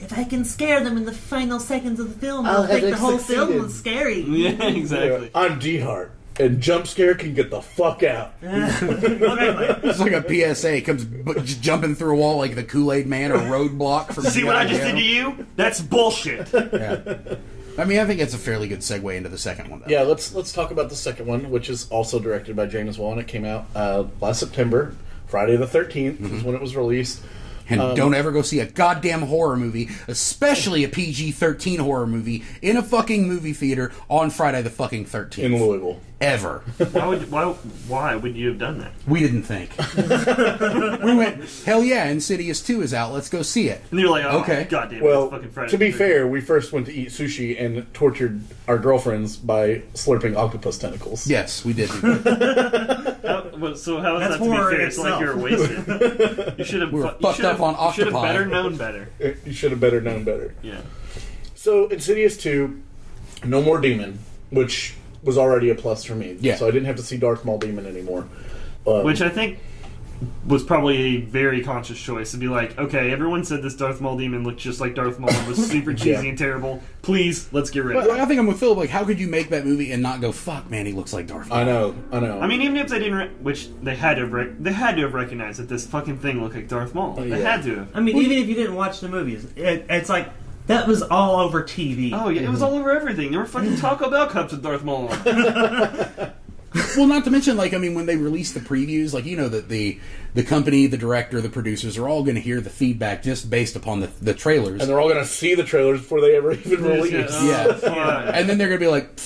if I can scare them in the final seconds of the film, I'll I'll make have the whole succeeded. film look scary. Yeah, exactly. I'm D-Hart, and jump scare can get the fuck out. It's like a PSA comes just jumping through a wall like the Kool-Aid Man or Roadblock from See what I G.I. just Joe. did to you? That's bullshit. Yeah. I mean, I think it's a fairly good segue into the second one, though. Yeah, let's talk about the second one, which is also directed by James Wan. It came out last September, Friday the 13th is when it was released. And don't ever go see a goddamn horror movie, especially a PG-13 horror movie, in a fucking movie theater on Friday the fucking 13th. In Louisville. Ever. Why would you have done that? We didn't think. We went, hell yeah, Insidious 2 is out, let's go see it. And you're like, oh, Okay. goddamn, Well, it's fucking Friday. to be the 13th. fair, we first went to eat sushi and tortured our girlfriends by slurping octopus tentacles. Yes, we did. So how is That's that to be horror fair? in It's like you're itself. wasted. You should have We were fucked up on You should have octopi. better known better. You should have better known better. Yeah. So, Insidious 2, no more demon, which was already a plus for me. Yeah. So I didn't have to see Darth Maul demon anymore. Which I think was probably a very conscious choice to be like, okay, everyone said this Darth Maul demon looked just like Darth Maul and was super cheesy and terrible. Please, let's get rid of it. I think I'm with Phil. Like, how could you make that movie and not go, fuck, man, he looks like Darth Maul? I know. I mean, even if they didn't, which they had to have recognized that this fucking thing looked like Darth Maul. They had to. I mean, even if you didn't watch the movies, it's like that was all over TV. Oh yeah, it was all over everything. There were fucking Taco Bell cups with Darth Maul. Well, not to mention, like, I mean, when they release the previews, like, you know, that the company, the director, the producers are all going to hear the feedback just based upon the trailers. And they're all going to see the trailers before they ever even release. Yeah. And then they're going to be like,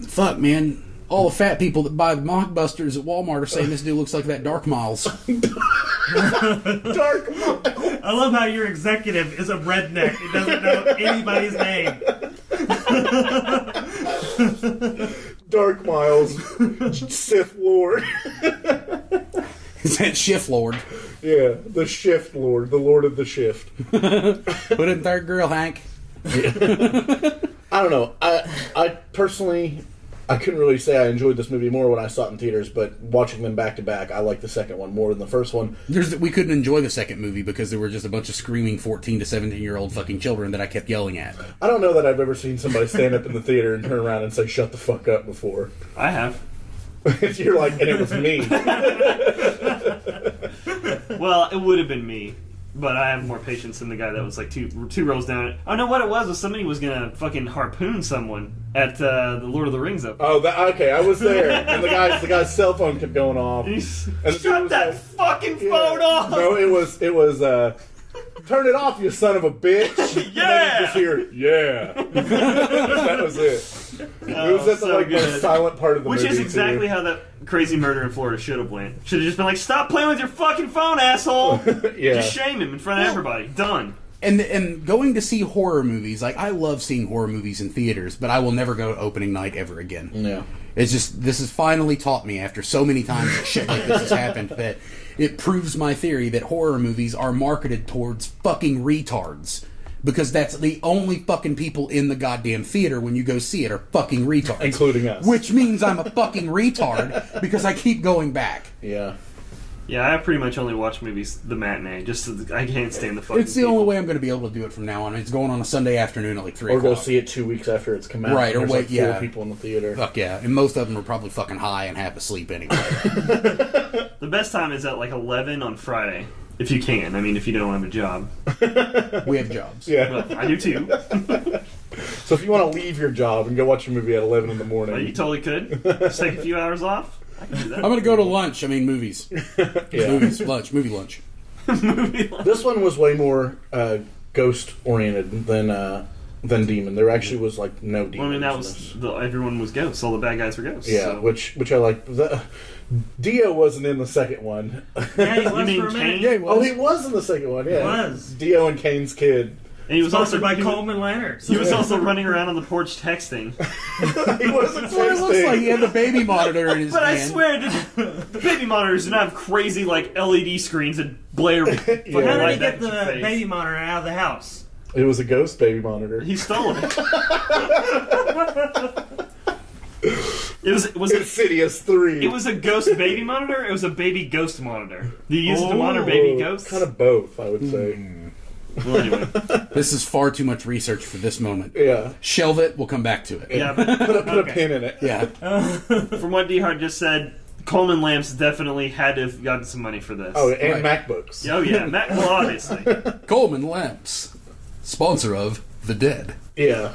fuck, man, all the fat people that buy the mockbusters at Walmart are saying this dude looks like that Dark Miles. Dark Miles. I love how your executive is a redneck. He doesn't know anybody's name. Dark Miles, Sith Lord. Is that Shift Lord? Yeah, the Shift Lord, the Lord of the Shift. Put it in third grill, Hank. I don't know. I personally, I couldn't really say I enjoyed this movie more when I saw it in theaters, but watching them back to back, I like the second one more than the first one. We couldn't enjoy the second movie because there were just a bunch of screaming 14 to 17-year-old fucking children that I kept yelling at. I don't know that I've ever seen somebody stand up in the theater and turn around and say, shut the fuck up before. I have. You're like, and it was me. Well, it would have been me. But I have more patience than the guy that was like two rows down. I know what it was somebody was gonna fucking harpoon someone at the Lord of the Rings opening. Oh, okay, I was there, and the guy's cell phone kept going off. And Shut that fucking phone off! No, it was turn it off, you son of a bitch. Yeah! And then you just hear, yeah. That was it. It was at the most silent part of the movie. Which is exactly how that crazy murder in Florida should have went. Should have just been like, stop playing with your fucking phone, asshole! Yeah. Just shame him in front of everybody. Done. And going to see horror movies, like, I love seeing horror movies in theaters, but I will never go to opening night ever again. Yeah. It's just, this has finally taught me, after so many times that shit like this has happened, that it proves my theory that horror movies are marketed towards fucking retards. Because that's the only fucking people in the goddamn theater when you go see it are fucking retards. Including us. Which means I'm a fucking retard because I keep going back. Yeah. Yeah, I pretty much only watch movies the matinee. Just so I can't stand the fucking It's the only way I'm going to be able to do it from now on. It's going on a Sunday afternoon at like 3 Or o'clock. go see it 2 weeks after it's come out. Right, or There's wait, like 4 people in the theater. Fuck yeah. And most of them are probably fucking high and half asleep anyway. The best time is at like 11 on Friday. If you can. I mean, if you don't have a job. We have jobs. Yeah. Well, I do too. So if you want to leave your job and go watch a movie at 11 in the morning. Well, you totally could. Just take a few hours off. I can do that. I'm going to go to lunch. I mean, movies. Yeah. Movie lunch. Movie lunch. This one was way more ghost-oriented than demon. There actually was like no demons. Well, I mean, that in was this. everyone was ghosts. All the bad guys were ghosts. Yeah, so. which I like. Dio wasn't in the second one. Yeah, he was You mean for a minute. Kane? Yeah, he was. Oh, he was in the second one. Yeah, He was. Dio and Kane's kid. And he was Sponsored by he Coleman Lanterns. He was also running around on the porch texting. He wasn't That's what it looks like. He had the baby monitor in his But I hand. swear, the baby monitors do not have crazy like LED screens that blare. Yeah. How did he light get that in your the face. baby monitor out of the house? It was a ghost baby monitor. He stole it. It was Insidious 3. It was a ghost baby monitor. It was a baby ghost monitor. Do you use it to monitor baby ghosts? Kind of both, I would say. Well, anyway, This is far too much research for this moment. Yeah. Shelve it. We'll come back to it. yeah. But Put a pin in it. Yeah. from what D Hard just said, Coleman Lamps definitely had to have gotten some money for this. Oh, and Right. MacBooks. Oh yeah, Matt. Well, obviously, Coleman Lamps, sponsor of The Dead. Yeah.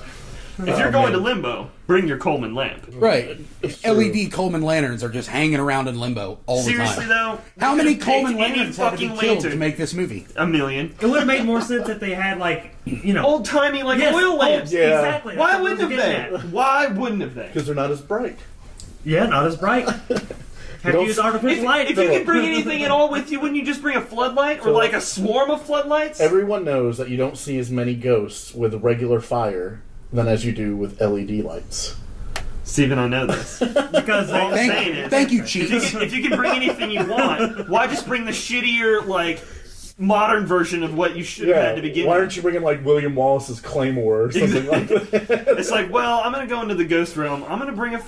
if you're going to limbo, bring your Coleman lamp. Right. It's true. LED Coleman lanterns are just hanging around in limbo all the Seriously time. though, How you many could've picked Coleman any lanterns had to be fucking killed to lantern? make this movie? A million. It would have made more sense if they had, like, you know... Old timey like Yes, oil lamps. Yeah. Exactly. Why That's what wouldn't I was have getting they? at. Why wouldn't have they? Because they're not as bright. Yeah, not as bright. Have to Don't- use artificial light. If you could bring anything at all with you, wouldn't you just bring a floodlight or like a swarm of floodlights? Everyone knows that you don't see as many ghosts with regular fire than as you do with LED lights. Steven, I know this. Because All I'm they... saying is, Thank you, if Chief. you can bring anything you want, why just bring the shittier, like, modern version of what you should have had to begin Why with. aren't you bringing like William Wallace's Claymore or something like that? It's like, well, I'm gonna go into the ghost realm. I'm gonna bring a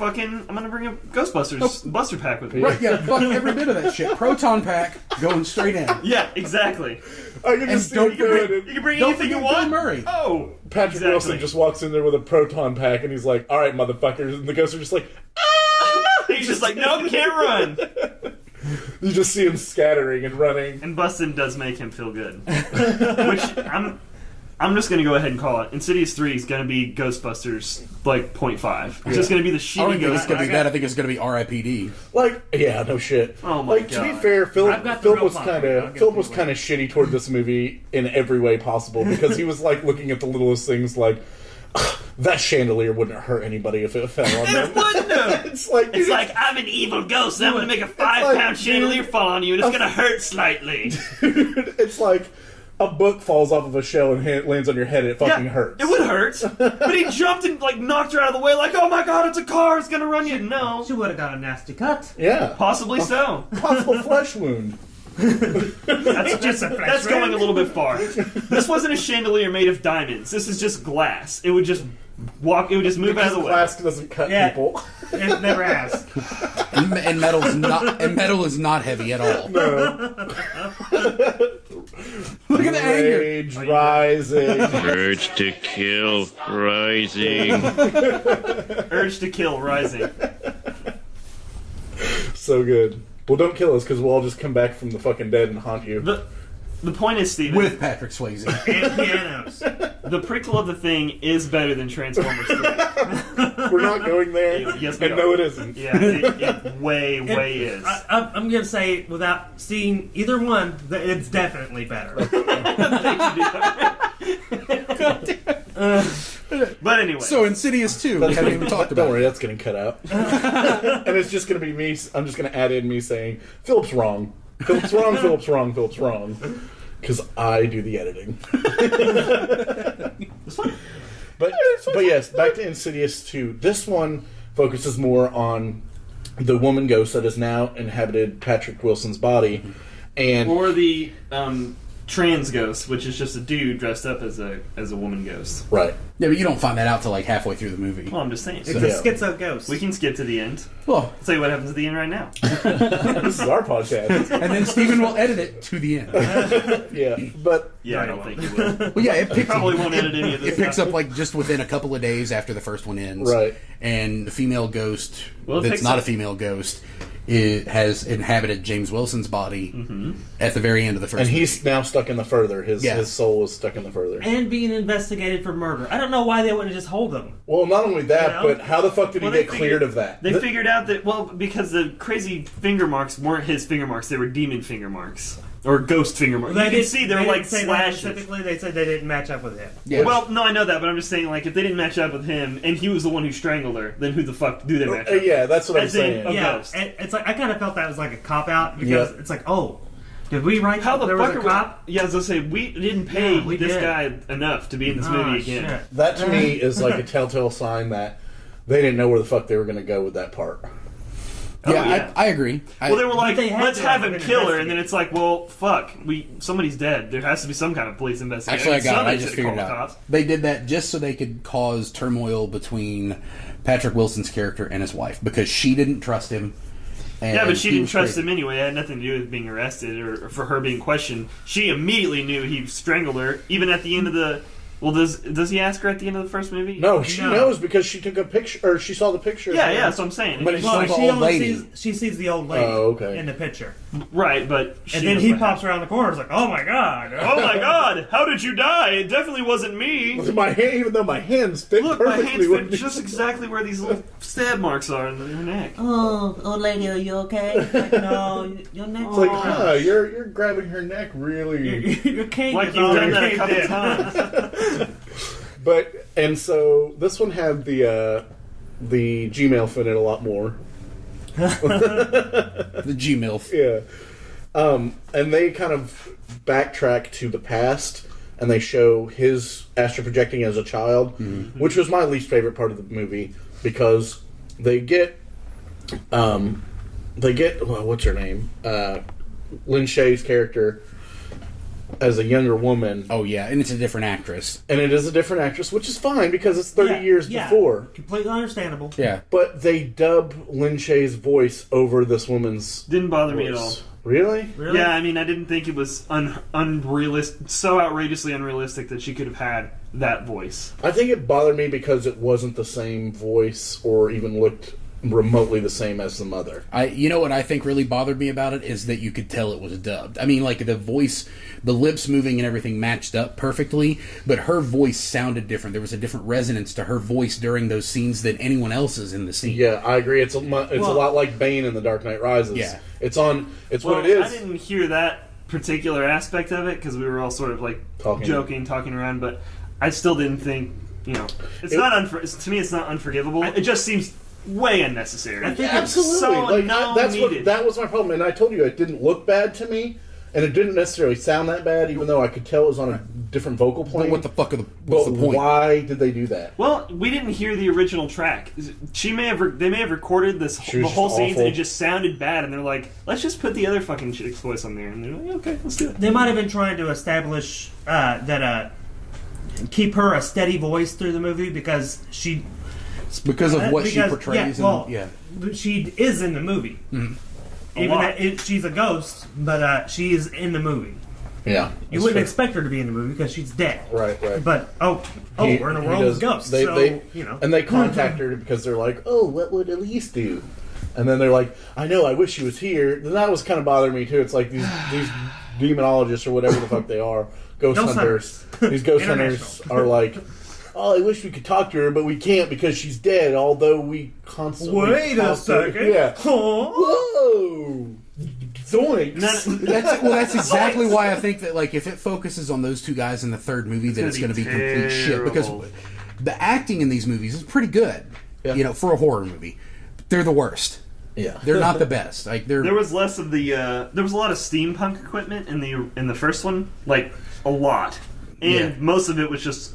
Ghostbusters Buster Pack with me. Right, yeah, fuck every bit of that shit. Proton pack going straight in. Yeah, exactly. I can just don't see it. You can bring Don't anything you forget want. Bill Murray. Oh, Patrick exactly. Wilson just walks in there with a proton pack, and he's like, "All right, motherfuckers," and the ghosts are just like, He's just like, no, can't run. you just see him scattering and running. And busting does make him feel good. Which I'm just gonna go ahead and call it. Insidious 3 is gonna be Ghostbusters like 0.5. It's just gonna be the I shitty don't think it's going to Ghostbusters. be that. I think it's going to be R.I.P.D. Like, yeah, no shit. Oh my like, to be God. fair, I've got the Phil real was popcorn. kind I'll of give Phil it was to you. kind of shitty toward this movie in every way possible because he was like looking at the littlest things, like that chandelier wouldn't hurt anybody if it fell on them. It wouldn't have. It's like, It's like, I'm an evil ghost and I'm gonna make a 5-pound chandelier fall on you and it's gonna hurt slightly. it's like a book falls off of a shell and lands on your head. And it fucking hurts. It would hurt. But he jumped and like knocked her out of the way like, oh my god, it's a car, it's gonna run you. No. She would have got a nasty cut. Yeah, Possibly so. possible flesh wound. It's just a flesh That's going wound. a little bit far. This wasn't a chandelier made of diamonds. This is just glass. It would just move out of the way. Glass doesn't cut Yeah. people. It never has. And metal is not heavy at all. Look at the anger. Rage rising. Urge to kill rising. Urge to kill rising. So good. Well, don't kill us because we'll all just come back from the fucking dead and haunt you. The point is, Steven, With Patrick Swayze. And pianos. the prequel of the thing is better than Transformers 3. We're not going there. Yes, we and are. no, it isn't. Yeah, it way is. I'm going to say, without seeing either one, that it's definitely better. But anyway. So Insidious 2, we haven't even talked Don't about worry, it. that's getting cut out. And it's just going to be me. I'm just going to add in me saying, Philip's wrong. Philip's wrong, Philip's wrong, Philip's wrong. Because I do the editing. But yes, back to Insidious 2. This one focuses more on the woman ghost that has now inhabited Patrick Wilson's body. And or the trans ghost, which is just a dude dressed up as a woman ghost. right. Yeah, but you don't find that out till like halfway through the movie. Well, I'm just saying. It's a Yeah. schizo ghost. We can skip to the end. Well, I'll tell you what happens at the end right now. This is our podcast. and then Steven will edit it to the end. Yeah. But Yeah, I don't think you will. Well, yeah, it picks Probably won't edit any of this. It picks stuff. up like just within a couple of days after the first one ends. Right. And the female ghost Well, it that's picks not up- a female ghost has inhabited James Wilson's body at the very end of the first and movie. he's now stuck in the further. His Yeah. his soul is stuck in the further. And being investigated for murder. I don't know why they wouldn't just hold him. Well, not only that, You know? but how the fuck did Well, he they get cleared figured- of that? They figured out that, well, because the crazy finger marks weren't his finger marks, they were demon finger marks. Or ghost finger marks. You can see they were like didn't say that slashes. specifically. They said they didn't match up with him. Yeah. Well, no, I know that, but I'm just saying, like, if they didn't match up with him, and he was the one who strangled her, then who the fuck do they match up with? Yeah, that's what I'm As in, saying. A Yeah, ghost. and it's like I kind of felt that was like a cop out because Yep. it's like, oh, did we write How that the there fuck was a are cop? we... Yeah, I was gonna say, we didn't pay Yeah, we this did. guy enough to be in this Ah, movie again. shit. That to me is like a telltale sign that they didn't know where the fuck they were going to go with that part. yeah, yeah. I agree. Well, they were like, they had let's to have have him an kill her, and then investigate. it's like, well, fuck, somebody's dead. There has to be some kind of police investigation. Actually, I got it. I Somebody just should figured it call the out. cops. They did that just so they could cause turmoil between Patrick Wilson's character and his wife because she didn't trust him. And Yeah, but she he didn't was trust crazy. him anyway. It had nothing to do with being arrested or for her being questioned. She immediately knew he strangled her, even at the end of the... Well, does he ask her at the end of the first movie? No, she No. knows because she took a picture, or she saw the picture. Yeah, yeah, that's what I'm saying. But it's Well, still the she old only lady. sees the old lady Oh, okay. in the picture, Right, but... she and then knows he what pops happened. around the corner. It's like, oh my god, Oh my god, how did you die? It definitely wasn't me. My hand, even though my hands fit Look, my perfectly hands with fit just exactly where these little stab marks are in her neck. Oh, old lady, are you okay? Like, no, your neck's It's like, all- huh, you're grabbing her neck really. your cane Like is you've all done that a caved couple in. times. But and so this one had the Gmail fit in a lot more. The G-MILF. Yeah. And they kind of backtrack to the past and they show his astral projecting as a child, which was my least favorite part of the movie because they get well, what's her name? Lin Shaye's character as a younger woman. Oh, yeah, and it's a different actress. And it is a different actress, which is fine because it's 30 years before. Completely understandable. Yeah. But they dub Lin Shaye's voice over this woman's Didn't bother me voice. at all. Really? Yeah, I mean, I didn't think it was unrealistic, so outrageously unrealistic that she could have had that voice. I think it bothered me because it wasn't the same voice or even looked remotely the same as the mother. You know what I think really bothered me about it is that you could tell it was dubbed. I mean, like, the voice, the lips moving and everything matched up perfectly, but her voice sounded different. There was a different resonance to her voice during those scenes than anyone else's in the scene. Yeah, I agree. It's a lot like Bane in The Dark Knight Rises. Yeah. It's what it is. I didn't hear that particular aspect of it because we were all sort of like talking around, but I still didn't think, it's not to me it's not unforgivable. It just seems way unnecessary. I think Absolutely. So that was my problem, and I told you it didn't look bad to me, and it didn't necessarily sound that bad, even though I could tell it was on a different vocal plane. But what the fuck what's the point? Why did they do that? Well, we didn't hear the original track. They may have recorded the whole scenes and it just sounded bad, and they're like, let's just put the other fucking chick's voice on there, and they're like, okay, let's do it. They might have been trying to establish that keep her a steady voice through the movie because she. Because of what she portrays. She is in the movie. Mm-hmm. Even she's a ghost, but she is in the movie. Yeah, you wouldn't expect her to be in the movie because she's dead. Right. But we're in a world of ghosts. And they contact her because they're like, "Oh, what would Elise do?" And then they're like, "I know, I wish she was here." Then that was kind of bothering me too. It's like these demonologists or whatever the fuck they are, ghost hunters. These ghost hunters are like, "Oh, I wish we could talk to her, but we can't because she's dead, although we constantly..." Wait a second. Yeah. Whoa! Zoinks! That's exactly why I think that, like, if it focuses on those two guys in the third movie, that it's going to be complete shit. Because the acting in these movies is pretty good, for a horror movie. They're the worst. Yeah, they're not the best. Like, there was less of the. There was a lot of steampunk equipment in the first one, like a lot, and most of it was just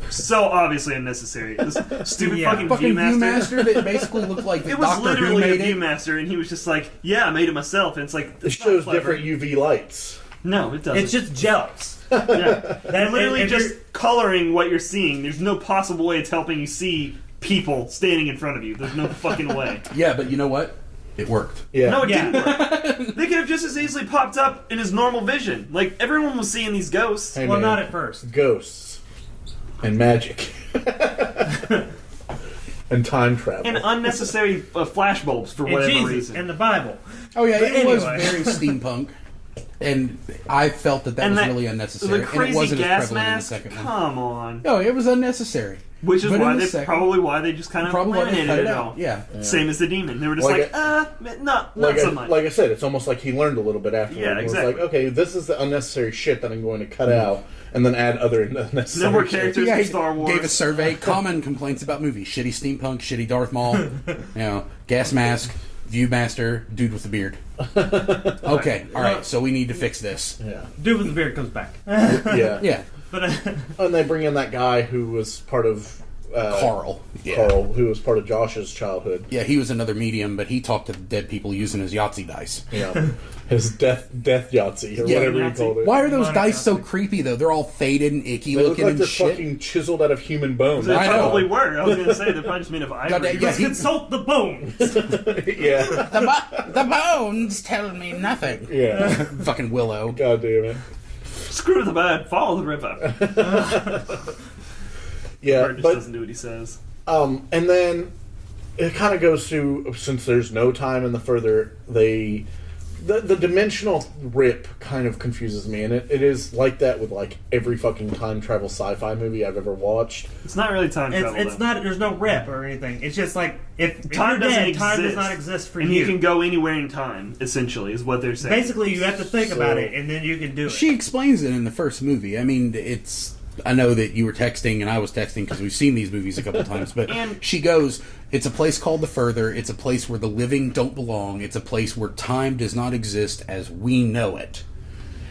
so obviously unnecessary. This stupid fucking Viewmaster that basically looked like it was Doctor literally Who made a Viewmaster, and he was just like, "Yeah, I made it myself." And it's like it shows different UV lights. No, it doesn't. It's just gels. Yeah, they're literally just coloring what you're seeing. There's no possible way it's helping you see people standing in front of you. There's no fucking way. Yeah, but you know what? It worked. Yeah. No, it didn't work. They could have just as easily popped up in his normal vision. Like, everyone was seeing these ghosts. Hey, well, man, not at first. Ghosts. And magic. And time travel. And unnecessary flashbulbs for and whatever Jesus, reason. and the Bible. Oh, yeah, it was anyway. very steampunk. And I felt that was really unnecessary. The crazy and it wasn't gas as prevalent mask? in the second one. Come on. No, it was unnecessary. Which is But probably why they just kind of eliminated it all. Yeah. Same as the demon. They were just not so much. Like I said, it's almost like he learned a little bit after. Yeah, It exactly. was like, okay, this is the unnecessary shit that I'm going to cut out, and then add other unnecessary No more shit. characters Yeah, from he Star Wars. gave a survey. Common complaints about movies: shitty steampunk, shitty Darth Maul, gas mask, Viewmaster, dude with the beard. Okay, all right. So we need to fix this. Yeah, Dude with the beard comes back. yeah, Yeah, But and they bring in that guy who was part of Carl. Yeah. Carl, who was part of Josh's childhood. Yeah, he was another medium, but he talked to dead people using his Yahtzee dice. Yeah, his death Yahtzee or Yeah, whatever Yahtzee. you called it. Why are those Demonic dice so Yahtzee. creepy though? They're all faded and icky They look looking like and they're shit. fucking chiseled out of human bone. They I know. probably were. I was going to say, they're probably just made of ivory. Goddamn, yeah. let's consult the bones. Yeah, The bones tell me nothing. yeah. Fucking Willow. God damn it. Screw the bird, follow the river. Yeah, Bird just but doesn't do what he says. and then it kind of goes through, since there's no time in the further, the dimensional rip kind of confuses me, and it is like that with like every fucking time travel sci-fi movie I've ever watched. It's not really time travel. It's though. not. There's no rep or anything. It's just like if Time you're doesn't dead, exist. time does not exist for and you. you can go anywhere in time, essentially, is what they're saying. Basically, you have to think about it, and then you can do it. She explains it in the first movie. I mean, I know that you were texting and I was texting because we've seen these movies a couple times, but And- she goes, it's a place called the Further. It's a place where the living don't belong. It's a place where time does not exist as we know it.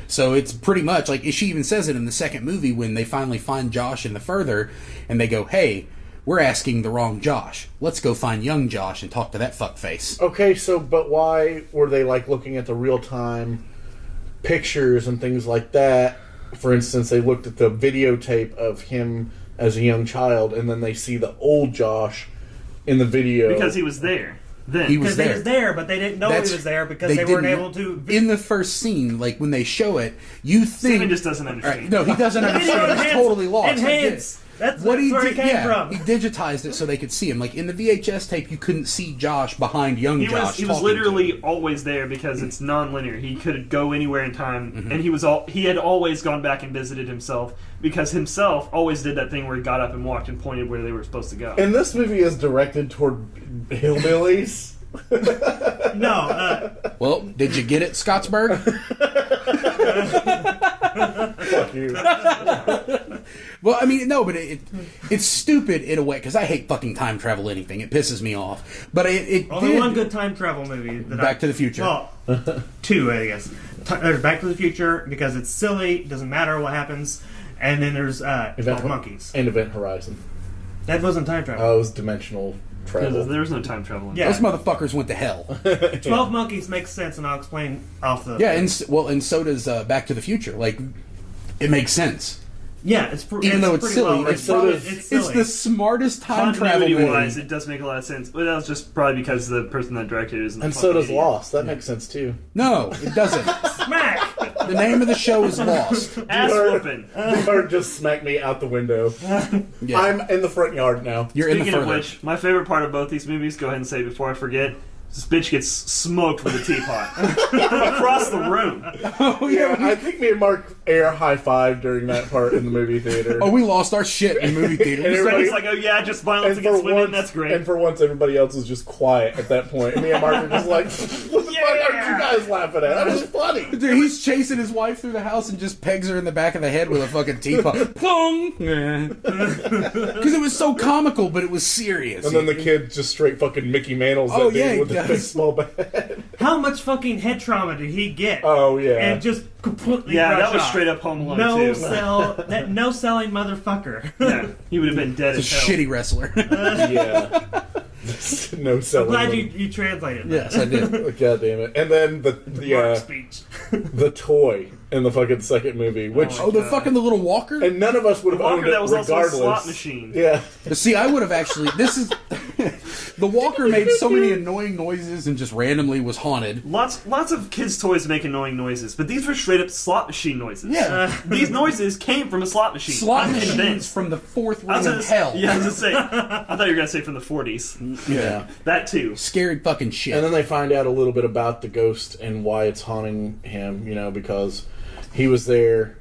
So it's pretty much like, she even says it in the second movie when they finally find Josh in the Further and they go, hey, we're asking the wrong Josh. Let's go find young Josh and talk to that fuckface. Okay, so but why were they like looking at the real time pictures and things like that. For instance, they looked at the videotape of him as a young child, and then they see the old Josh in the video. Because he was there. Then. He was there, but they didn't know he was there because they weren't able to. In the first scene, like when they show it, you think Steven just doesn't understand. No, he doesn't understand. He's totally lost. Enhance. That's where he came from. He digitized it so they could see him. Like in the VHS tape, you couldn't see Josh behind young Josh. He was literally always there because it's non-linear. He could go anywhere in time, and he had always gone back and visited himself because himself always did that thing where he got up and walked and pointed where they were supposed to go. And this movie is directed toward hillbillies. No. Well, did you get it, Scottsburg? Fuck you. Well, I mean, no, but it's stupid in a way, because I hate fucking time travel anything. It pisses me off. But only one good time travel movie. Back to the Future. Well, two, I guess. There's Back to the Future, because it's silly, doesn't matter what happens. And then there's 12 Monkeys. And Event Horizon. That wasn't time travel. Oh, it was dimensional travel. There was no time travel in Those motherfuckers went to hell. 12 Monkeys makes sense, and I'll explain off the... Yeah, and so does Back to the Future. Like, it makes sense. Yeah, even though it's silly, it's the smartest time travel movie. Wise, it does make a lot of sense, but that was just probably because the person that directed it isn't. And so does Lost. That makes sense too. No, it doesn't. Smack. The name of the show is Lost. Ass whooping. Or just smack me out the window. Yeah. I'm in the front yard now. Speaking in the front. Of which, my favorite part of both these movies, go ahead and say it before I forget. This bitch gets smoked with a teapot from across the room. Oh yeah, I think me and Mark air high-fived during that part in the movie theater. Oh, we lost our shit in the movie theater. And everybody's like, "Oh yeah, just violence against women. That's great." And for once, everybody else was just quiet at that point. And me and Mark were just like, "What the fuck are you guys laughing at? That was funny." Dude, he's chasing his wife through the house and just pegs her in the back of the head with a fucking teapot. Plong! Because it was so comical, but it was serious. And then the kid just straight fucking Mickey Mantles that dude with the big small bag. How much fucking head trauma did he get? Oh yeah, and just completely that was off. Straight up Home Alone no too. No selling motherfucker. Yeah, he would have been dead. It's a shitty wrestler. Yeah. No selling. I'm glad you translated that. Yes, I did. God damn it! And then the speech, the toy in the fucking second movie, which the little walker, and none of us would have owned it that was regardless. Also a slot machine. Yeah. But see, I would have actually. This is the walker made so many annoying noises and just randomly was haunted. Lots of kids' toys make annoying noises, but these were straight up slot machine noises. Yeah, these noises came from a slot machine. Slot machines from the fourth ring of hell. Yeah, I was gonna say. I thought you were gonna say from the 40s. Yeah, that too. Scary fucking shit. And then they find out a little bit about the ghost and why it's haunting him. You know, because he was there.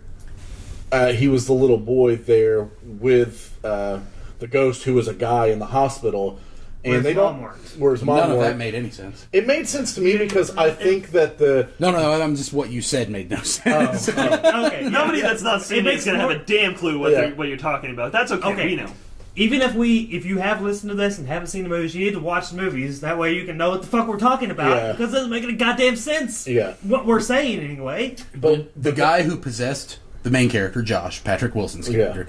He was the little boy there with the ghost, who was a guy in the hospital. And Where's mom worked? Where's mom None of worked. that made any sense. It made sense to me because I think that No, I'm just what you said made no sense. Okay, nobody that's not seen it is going to have a damn clue what you're talking about. That's okay. We know. Even if you have listened to this and haven't seen the movies, you need to watch the movies. That way you can know what the fuck we're talking about. Because it doesn't make any goddamn sense. Yeah. What we're saying, anyway. But the guy who possessed the main character, Josh, Patrick Wilson's character,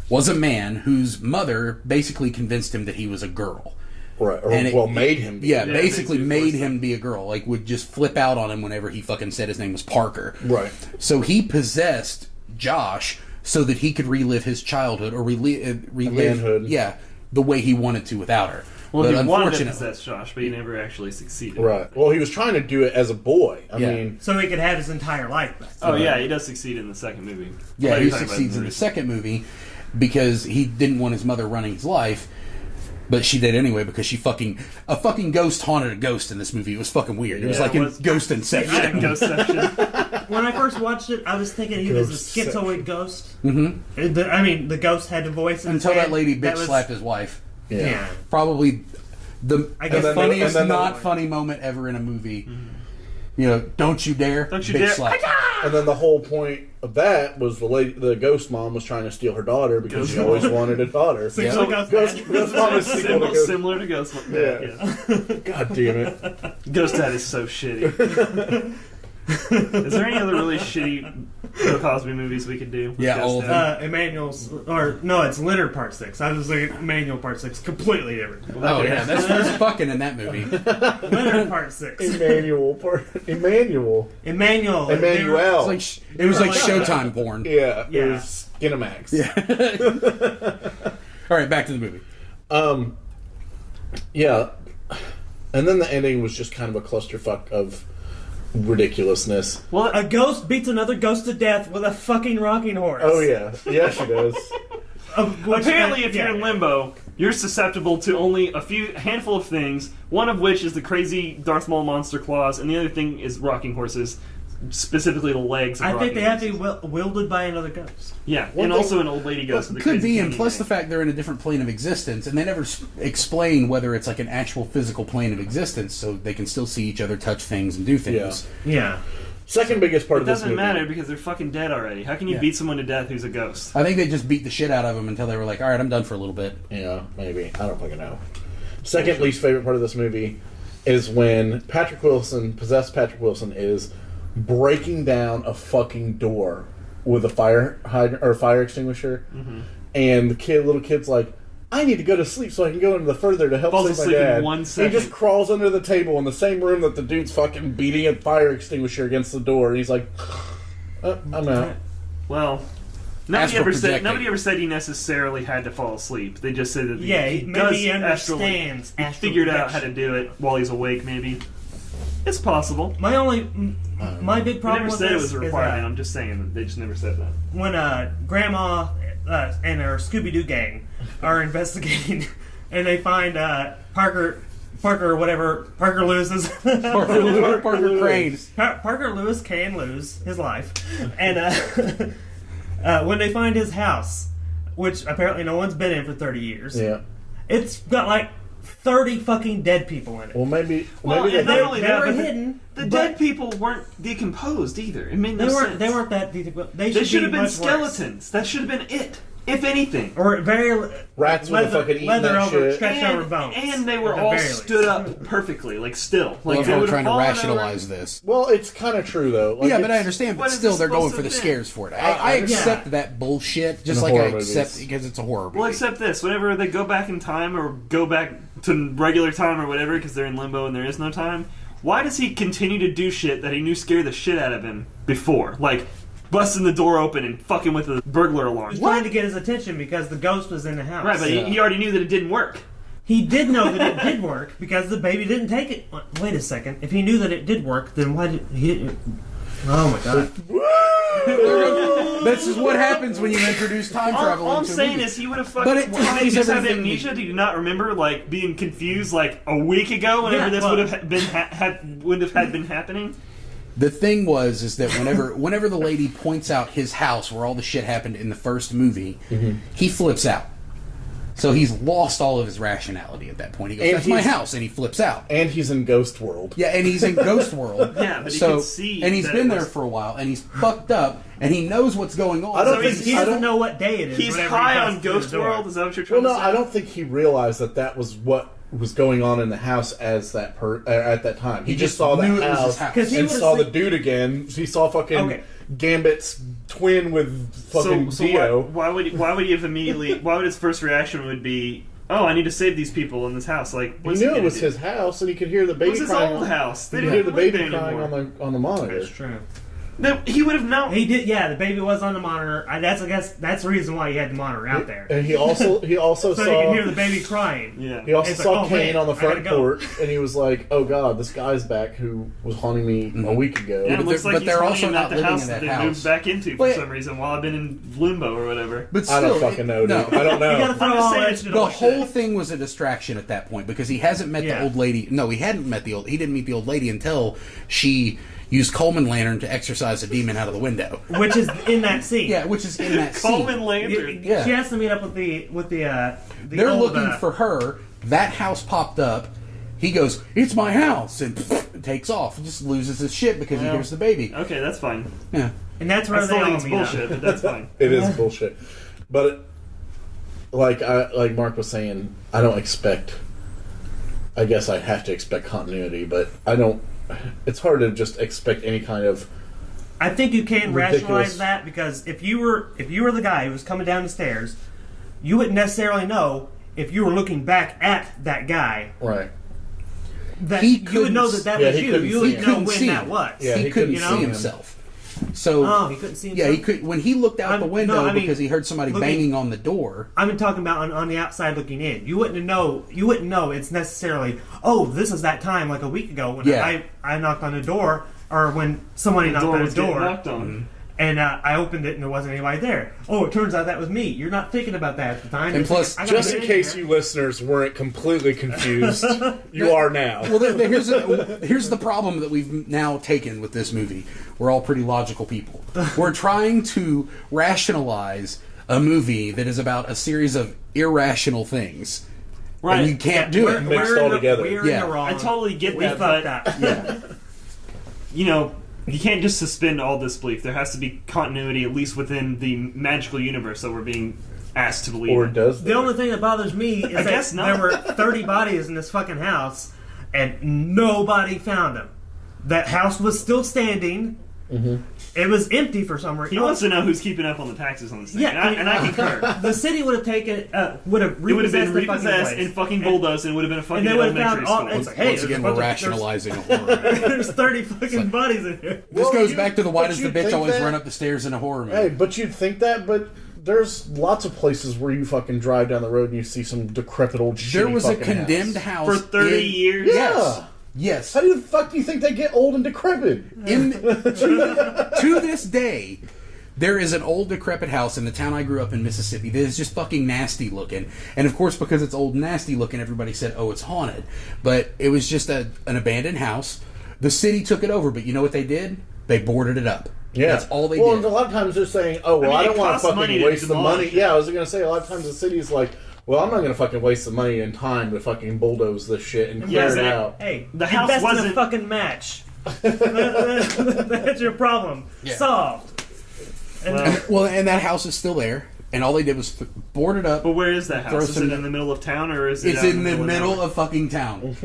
was a man whose mother basically convinced him that he was a girl. Right. Or, made him be. Yeah, basically made him be a girl. Like, would just flip out on him whenever he fucking said his name was Parker. Right. So he possessed Josh so that he could relive his childhood or relive manhood. Yeah, the way he wanted to without her. Well, but he wanted to possess Josh, but he never actually succeeded. Right. Well, he was trying to do it as a boy. I mean, so he could have his entire life back. Oh yeah, he does succeed in the second movie. Yeah, he succeeds in the second movie because he didn't want his mother running his life. But she did anyway because a fucking ghost haunted a ghost in this movie. It was fucking weird. It was like in Ghost Inception. When I first watched it, I was thinking he was a schizoid ghost. Mm-hmm. The ghost had a voice in until his that lady bitch slapped his wife. Yeah. Probably the funniest not funny moment ever in a movie. Mm-hmm. You know, don't you dare! Don't you bitch dare! Slap. And then the whole point of that was the ghost mom was trying to steal her daughter because she always wanted a daughter. Ghost mom is similar to Ghost. Yeah. God damn it! Ghost Dad is so shitty. Is there any other really shitty Bill Cosby movies we could do? Yeah, all of them. Emmanuel's, or no, it's Leonard Part 6. I was like Emmanuel Part 6, completely different. Oh yeah, there's fucking in that movie. Leonard Part 6. Emmanuel. Emmanuel. Emmanuel. It was like Showtime porn. Yeah, it was Skinamax. Yeah. All right, back to the movie. Yeah. And then the ending was just kind of a clusterfuck of ridiculousness. Well, a ghost beats another ghost to death with a fucking rocking horse. Oh, yeah. Yeah, she does. Apparently, if you're in limbo, you're susceptible to only a handful of things, one of which is the crazy Darth Maul monster claws, and the other thing is rocking horses, specifically the legs of I think they have to horses. be wielded by another ghost. Yeah, and also an old lady ghost. Well, could be, and plus the fact they're in a different plane of existence, and they never explain whether it's like an actual physical plane of existence, so they can still see each other, touch things, and do things. Yeah. Second biggest part of this movie. It doesn't matter because they're fucking dead already. How can you beat someone to death who's a ghost? I think they just beat the shit out of them until they were like, all right, I'm done for a little bit. Yeah, maybe. I don't fucking know. Second least favorite part of this movie is when possessed Patrick Wilson, is breaking down a fucking door with a fire extinguisher, and the little kid's like, I need to go to sleep so I can go into the further to help Falls save my asleep dad. in 1 second. He just crawls under the table in the same room that the dude's fucking beating a fire extinguisher against the door, and he's like, I'm out. Well, nobody ever said he necessarily had to fall asleep. They just said that he understands. He figured out how to do it while he's awake. Maybe it's possible. My big problem with they never this said it was a requirement. I'm just saying that they just never said that. When Grandma and her Scooby-Doo gang are investigating, and they find Parker or whatever Parker loses. Parker Crane. Parker Lewis can lose his life, and when they find his house, which apparently no one's been in for 30 years, it's got like 30 fucking dead people in it. Well, maybe they were hidden. The dead people weren't decomposed either. It made no sense. They weren't that decomposed. They should have been skeletons. Worse. That should have been it, if anything. Or very rats would have fucking eaten that shit. Stretched over bones. And they were all stood up perfectly, like still. Like they were trying to rationalize this. Well, it's kind of true though. Like, but I understand. But still, they're going for the scares for it. I accept that bullshit, just like I accept because it's a horror movie. Well, except this: whenever they go back in time or go back to regular time or whatever, because they're in limbo and there is no time. Why does he continue to do shit that he knew scared the shit out of him before? Like, busting the door open and fucking with the burglar alarm. He was trying to get his attention because the ghost was in the house. Right, but he already knew that it didn't work. He did know that it did work because the baby didn't take it. Wait a second. If he knew that it did work, then why did he... Oh my god. This is what happens when you introduce time travel. All I'm saying is he would have fucking... Did he just have amnesia? Do you not remember, like, being confused, like, a week ago whenever this would have been happening? The thing is that whenever the lady points out his house where all the shit happened in the first movie, he flips out. So he's lost all of his rationality at that point. He goes, that's my house, and he flips out. And he's in Ghost World. Yeah, and he's in Ghost World. Yeah, but he can see. And he's been there for a while, and he's fucked up, and he knows what's going on. He doesn't know what day it is. He's high on Ghost World, is that what you're trying to say? Well, no, I don't think he realized that was what was going on in the house as at that time. He just saw the house and saw the dude again. He saw fucking Gambit's twin with fucking Dio. Why would he have immediately? Why would his first reaction would be, "Oh, I need to save these people in this house"? Like, he knew it was his house, and he could hear the baby crying. It was his old house. They didn't hear the baby crying on the monitor. That's true. No, he would have known. He did. Yeah, the baby was on the monitor. I guess that's the reason why he had the monitor out there. And he also so saw. So you can hear the baby crying. Yeah. He also saw Kane on the front porch, and he was like, "Oh God, this guy's back who was haunting me a week ago." Yeah, it looks like they're also not living in that house. They moved back into for some reason while I've been in limbo or whatever. But still, I don't fucking know. Dude. I don't know. The whole thing was a distraction at that point because he hasn't met the old lady. No, he hadn't met the old. He didn't meet the old lady until she used Coleman Lantern to exorcise a demon out of the window, which is in that scene. Yeah, which is in that scene. Coleman Lantern. Yeah. She has to meet up with the They're looking for her. That house popped up. He goes, "It's my house," and takes off. He just loses his shit because he hears the baby. Okay, that's fine. Yeah, and that's where they all meet bullshit. But that's fine. It is bullshit. But like Mark was saying, I don't expect. I guess I have to expect continuity, but I don't it's hard to just expect any kind of. I think you can Ridiculous. rationalize that because if you were the guy who was coming down the stairs, you wouldn't necessarily know if you were looking back at that guy. Right. That He you would know that yeah, was he you. couldn't You see would him. know Couldn't when see that him. was. Yeah, he couldn't couldn't see see himself. So Oh, he couldn't see himself. yeah, he could when he looked out the window I mean, because he heard somebody looking- banging on the door. I'm talking about on the outside looking in. You wouldn't know it's necessarily, oh, this is that time like a week ago when Yeah. I knocked on the door, or when somebody knocked on the was getting door knocked on. and I opened it and there wasn't anybody there. Oh, it turns out that was me. You're not thinking about that at the time. And You're plus, thinking, I gotta Just in get case here. you listeners weren't completely confused, you are now. Well, here's the problem that we've now taken with this movie. We're all pretty logical people. We're trying to rationalize a movie that is about a series of irrational things. Right. And you can't do it. Mixed We're all in the- together. We're Yeah. in the wrong. I totally get we that, fucked but up. yeah, you know, you can't just suspend all disbelief. There has to be continuity, at least within the magical universe that we're being asked to believe. Or in. does The only thing that bothers me is guess that not. there were 30 bodies in this fucking house, and nobody found them. That house was still standing. Mm-hmm. It was empty for some reason. He wants to know who's keeping up on the taxes on this thing. Yeah, and I concur. The city would have taken, would have It would have repossessed been the fucking repossessed place. and fucking bulldozed, and it would have been a fucking they would have elementary found all- school. it's like, hey, Once again, there's we're a bunch of- rationalizing a horror. There's 30 fucking bodies in here. This Well, goes you- back to the why but does the you'd bitch think always that- run up the stairs in a horror movie? Hey, but you'd think that, but there's lots of places where you fucking drive down the road and you see some decrepit old shitty there was a fucking condemned house. house For 30 years? Yeah. Yes. How do the fuck do you think they get old and decrepit? To this day, there is an old decrepit house in the town I grew up in, Mississippi, that is just fucking nasty looking. And of course, because it's old and nasty looking, everybody said, oh, it's haunted. But it was just an abandoned house. The city took it over, but you know what they did? They boarded it up. Yeah, That's all they well, did. and a lot of times they're saying, "Oh, well, I it don't want costs to money fucking to waste the money." demolish it. Yeah, I was going to say a lot of times the city's like, "Well, I'm not going to fucking waste the money and time to fucking bulldoze this shit and clear Yeah, it they- out." Hey, The house invest in a wasn't- fucking match. That's your problem. Yeah. Solved. And And that house is still there. And all they did was board it up. But where is that Throw house? Is some- it in the middle of town, or is it It's out in the of middle nowhere? of fucking town.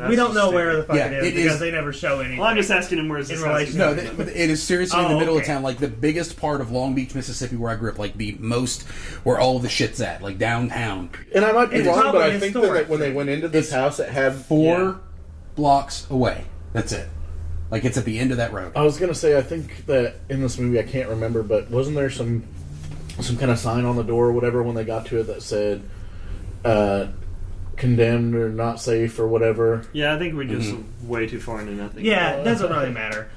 we don't know where the fuck Yeah, it is it because is- they never show anything. Well, I'm just asking him where's this In house? relation- No, but it is seriously in the Oh, middle of okay. town, like the biggest part of Long Beach, Mississippi, where I grew up, like the most where all of the shit's at, like downtown. And I might be It's wrong, but probably I think historic. that when they went into this house, it had 4 blocks away. That's it. Like it's at the end of that road. I was going to say, I think that in this movie, I can't remember, but wasn't there some kind of sign on the door or whatever when they got to it that said condemned or not safe or whatever? Yeah, I think we're just way too far into nothing. Yeah, it doesn't really matter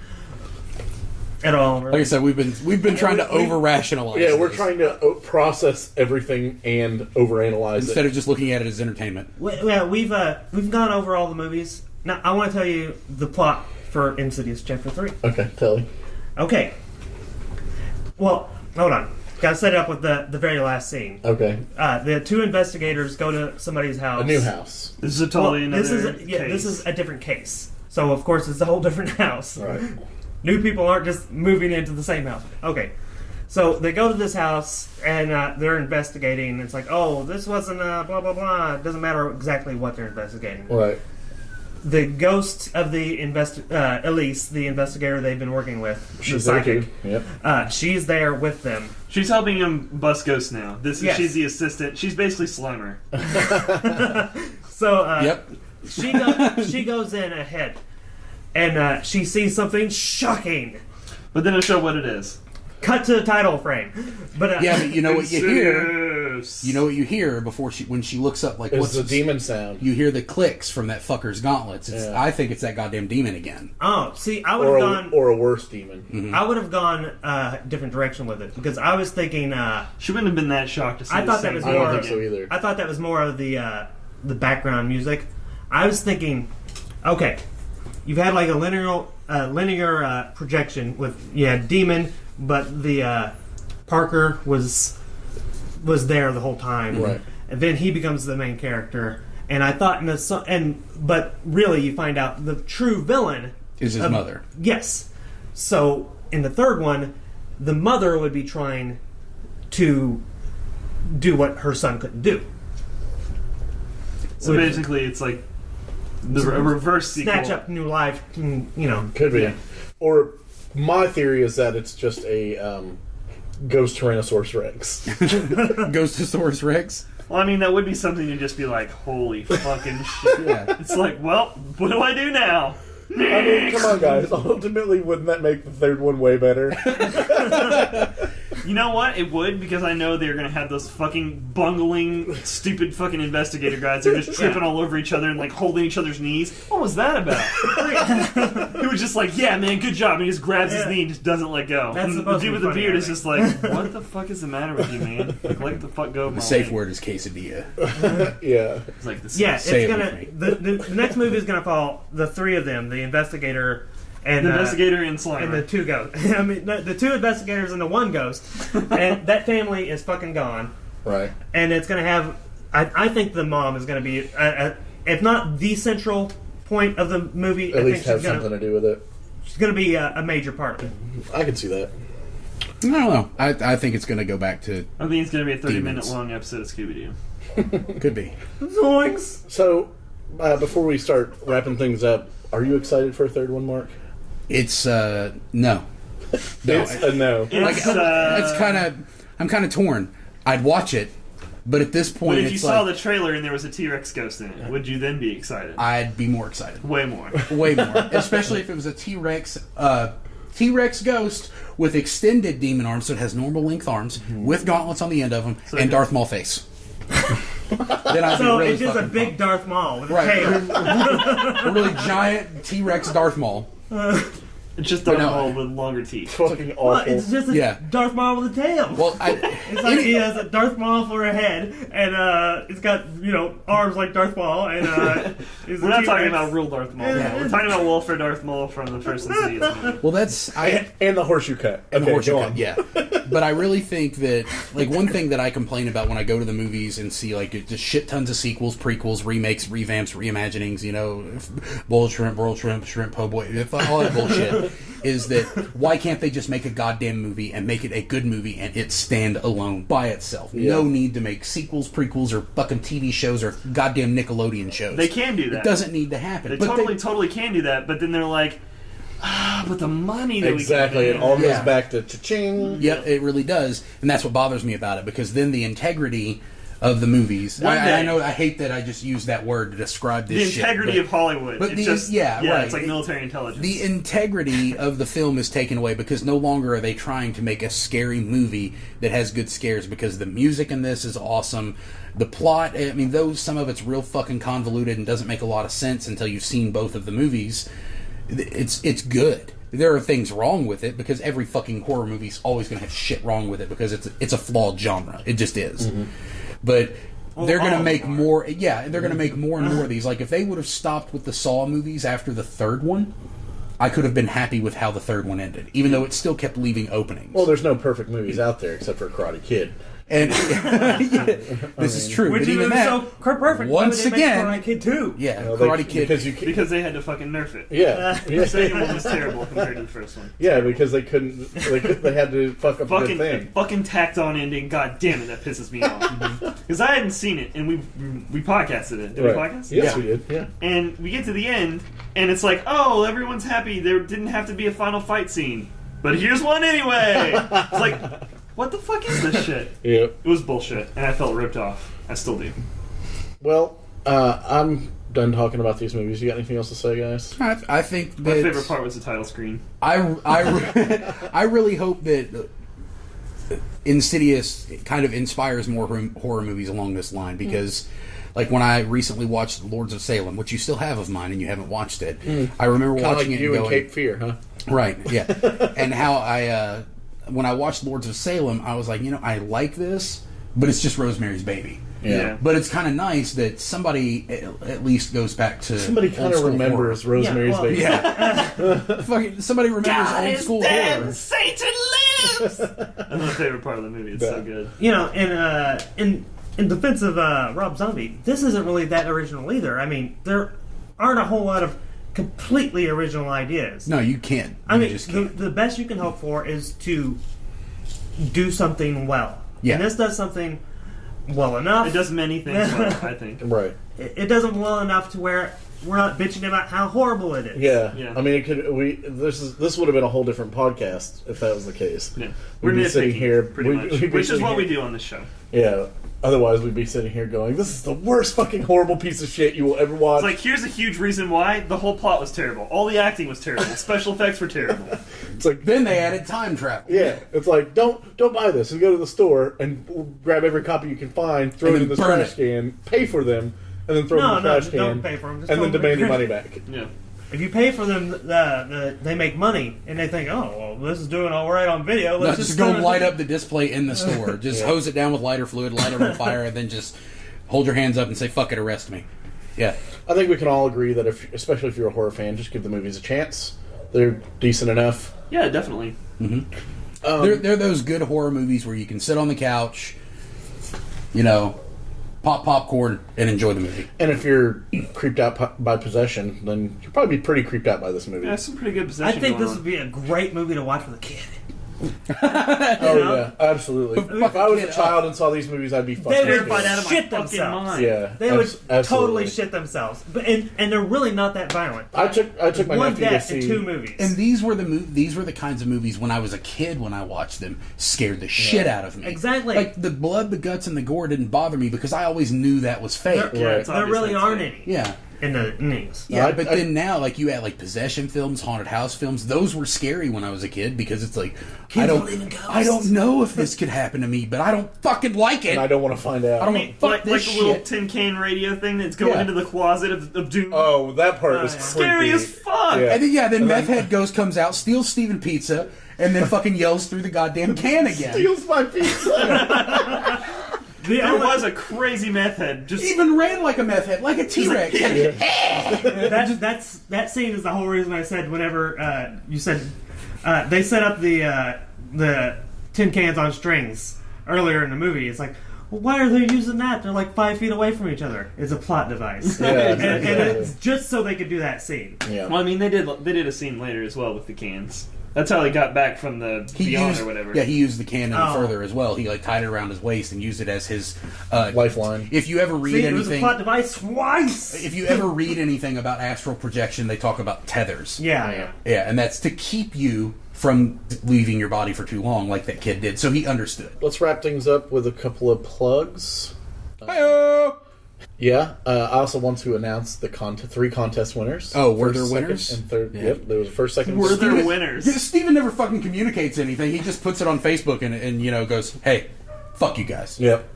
at all. Really. Like I said, we've been trying to over rationalize. Yeah, we're this trying to process everything and overanalyze instead it. of just looking at it as entertainment. Yeah, we've gone over all the movies. Now I want to tell you the plot for Insidious Chapter 3. Okay, tell me. Okay. Well, hold on. Gotta set it up with the very last scene. Okay, The 2 investigators go to somebody's house. a new house. This is a totally Well, another this case. is a different case. So of course it's a whole different house. Right. New people aren't just moving into the same house. Okay. So they go to this house and they're investigating. It's like, oh, this wasn't blah blah blah. It doesn't matter exactly what they're investigating. Right. The ghost of the Elise, the investigator they've been working with, She's the there psychic, too. Yep. she's there with them. She's helping him bust ghosts now. Yes. She's the assistant. She's basically Slimer. So Yep. she goes in ahead, and she sees something shocking. But then it'll show what it is. Cut to the title frame. But Yeah, but you know what you hear. Insidious. You know what you hear before when she looks up, like It's what's the demon sound. You hear the clicks from that fucker's gauntlets. Yeah. I think it's that goddamn demon again. oh, see, I would Or have a, gone. or a worse demon. I would have gone a different direction with it because I was thinking. She wouldn't have been that shocked to see I the thought that same was I don't more- think so either. I thought that was more of the background music. I was thinking, okay, you've had like a linear projection with demon, but the Parker was there the whole time, Right. And then he becomes the main character. And I thought but really you find out the true villain Is his mother. Yes. So in the third one, the mother would be trying to do what her son couldn't do. So Which- basically, it's like a reverse sequel. Snatch up new life. Could be. Yeah. Or my theory is that it's just a Ghost Tyrannosaurus Rex. Ghostosaurus Rex. Well, I mean, that would be something to just be like, holy fucking shit. Yeah. It's like, well, what do I do now? I mean, come on, guys. Ultimately, wouldn't that make the third one way better? You know what? It would, because I know they're going to have those fucking bungling, stupid fucking investigator guys. They're just tripping all over each other and, like, holding each other's knees. What was that about? He was just like, yeah, man, good job. And he just grabs his knee and just doesn't let go. That's And the supposed to dude be with the funny, beard I is think. just like, what the fuck is the matter with you, man? Like, let the fuck go of my The safe leg. word is quesadilla. Yeah. It's like, this Yeah, Say it's it gonna. The next movie is gonna follow the three of them: the investigator and the investigator and Slimer. and the two ghosts. I mean, the two investigators and the one ghost, and that family is fucking gone. Right. And it's gonna have. I think the mom is gonna be, if not the central point of the movie, At I least think have something to do with it. she's gonna be a major part. I can see that. I don't know. I think it's going to go back to... I think it's going to be a 30-minute Demons. long episode of Scooby-Doo. Could be. Zoinks! So, before we start wrapping things up, are you excited for a third one, Mark? It's, no. No, It's a no. It's, I'm kind of torn. I'd watch it, but at this point, but if you it's saw like, the trailer and there was a T-Rex ghost in it, would you then be excited? I'd be more excited. Way more. Way more. Especially if it was a T-Rex ghost with extended demon arms, so it has normal length arms, with gauntlets on the end of them, and Darth Maul face. Then I'd So be really it's just a fucking big Darth Maul with a Right. tail. a really giant T-Rex Darth Maul. It's just Darth No. Maul with longer teeth. Fucking Well, awful. it's just a Yeah. Darth Maul with a tail. Well, It's like he has a Darth Maul for a head, and it's got arms like Darth Maul, and We're not talking about real Darth Maul. Yeah. We're talking about Wolford Darth Maul from the first Insidious movie. well, that's and the horseshoe cut. and the Okay, horseshoe go cut, on. yeah. But I really think that, like, one thing that I complain about when I go to the movies and see, like, just shit tons of sequels, prequels, remakes, revamps, reimaginings, boiled shrimp, shrimp po' boy, all that bullshit, is that why can't they just make a goddamn movie and make it a good movie and it stand alone by itself? Yeah. No need to make sequels, prequels, or fucking TV shows or goddamn Nickelodeon shows. They can do that. It doesn't need to happen. They But totally can do that, but then they're like, but the money that Exactly. we It can all make. goes back to cha-ching. Yep, it really does, and that's what bothers me about it, because then the integrity of the movies. One day. I know I hate that I just used that word to describe this The shit. integrity of Hollywood. but It's the- just, yeah, right. it's like military intelligence. The integrity of the film is taken away because no longer are they trying to make a scary movie that has good scares, because the music in this is awesome. The plot, I mean, though some of it's real fucking convoluted and doesn't make a lot of sense until you've seen both of the movies, it's good. There are things wrong with it, because every fucking horror movie's always going to have shit wrong with it, because it's a flawed genre. It just is. But they're going to make more. Yeah, they're going to make more and more of these. Like, if they would have stopped with the Saw movies after the third one, I could have been happy with how the third one ended, even though it still kept leaving openings. Well, there's no perfect movies out there except for Karate Kid. And this is true. Which but is even that, so perfect. once Why would they again- make Karate Kid 2? yeah, Well, Karate Kid. because they had to fucking nerf it. Yeah. The second one was terrible compared to the first one. Yeah, because they couldn't. They had to fuck up a good thing. Fucking tacked on ending. God damn it, that pisses me off. Because I hadn't seen it, and we podcasted it. Did we podcast? Yes, Yeah. we did. Yeah. And we get to the end, and it's like, oh, everyone's happy. There didn't have to be a final fight scene, but here's one anyway. It's like, what the fuck is this shit? Yep. It was bullshit, and I felt ripped off. I still do. Well, I'm done talking about these movies. You got anything else to say, guys? I think My that favorite part was the title screen. I really hope that Insidious kind of inspires more horror movies along this line, because like when I recently watched Lords of Salem, which you still have of mine and you haven't watched it, I remember Kind of watching like it you and and going, Cape Fear, huh? right, yeah, and how I when I watched Lords of Salem, I was like, I like this, but it's just Rosemary's Baby. Yeah. But it's kind of nice that somebody at least goes back to Somebody kind of old-school remembers horror. Rosemary's Yeah, well, Baby. Yeah, fucking somebody remembers old school horror. Satan lives! That's my favorite part of the movie. It's so good. In defense of Rob Zombie, this isn't really that original either. I mean, there aren't a whole lot of completely original ideas. No, you can't. I You mean, just can't. the best you can hope for is to do something well. Yeah. And this does something well enough. It does many things well, I think. Right. It does them well enough to where bitching about how horrible it is. Yeah. I mean, this would have been a whole different podcast if that was the case. Yeah. We'd be sitting here, pretty much, which is what we do on this show. Yeah. Otherwise, we'd be sitting here going, "This is the worst fucking horrible piece of shit you will ever watch." It's like, here's a huge reason why: the whole plot was terrible, all the acting was terrible, special effects were terrible. It's like then they added time travel. Yeah, it's like don't buy this and go to the store and grab every copy you can find, throw it in the trash can, pay for them, and then throw them in the trash can. Don't pay for them, and then demand your money back. Yeah. If you pay for them, they make money, and they think, "Oh, well, this is doing all right on video. Let's just go light up the display in the store. Just hose it down with lighter fluid, light it on fire, and then just hold your hands up and say, "Fuck it, arrest me." Yeah, I think we can all agree that especially if you're a horror fan, just give the movies a chance. They're decent enough. Yeah, definitely. Mm-hmm. They're those good horror movies where you can sit on the couch, pop popcorn, and enjoy the movie. And if you're creeped out by possession, then you'll probably be pretty creeped out by this movie. Yeah, some pretty good possession. I think this would be a great movie to watch with a kid. Yeah, absolutely. If I was a child and saw these movies, I'd be fucking terrified out of my fucking mind. Yeah, they would totally shit themselves. But and they're really not that violent. I took my nephew to see 2 movies. And these were the kinds of movies when I was a kid, when I watched them, scared the shit out of me. Exactly. Like the blood, the guts, and the gore didn't bother me because I always knew that was fake. There really aren't any. Yeah. In the news. Yeah, but then now, like, you had, like, possession films, haunted house films. Those were scary when I was a kid because it's like, I don't know if this could happen to me, but I don't fucking like it. And I don't want to find out. I don't want to fuck this like shit. the little tin can radio thing that's going into the closet of doom. Oh, that part was scary as fuck. Yeah. And then Meth Head comes out, steals Steven Pizza, and then fucking yells through the goddamn can again. Steals my pizza. There was a crazy meth head. Just even ran like a meth head, like a T-Rex. That scene is the whole reason I said whenever you said they set up the tin cans on strings earlier in the movie. It's like, well, why are they using that? They're like 5 feet away from each other. It's a plot device, and it's just so they could do that scene. Yeah. Well, I mean, they did a scene later as well with the cans. That's how he got back from the beyond or whatever. Yeah, he used the can further as well. He tied it around his waist and used it as his lifeline. If you ever read anything, it was a plot device twice. If you ever read anything about astral projection, they talk about tethers. Yeah, and that's to keep you from leaving your body for too long, like that kid did. So he understood. Let's wrap things up with a couple of plugs. Hi-oh! Yeah, I also want to announce the 3 contest winners. Oh, were first, there winners? Second, and third. Yeah. Yep, there was first, second. Were there winners? Steven never fucking communicates anything. He just puts it on Facebook and goes, "Hey, fuck you guys." Yep.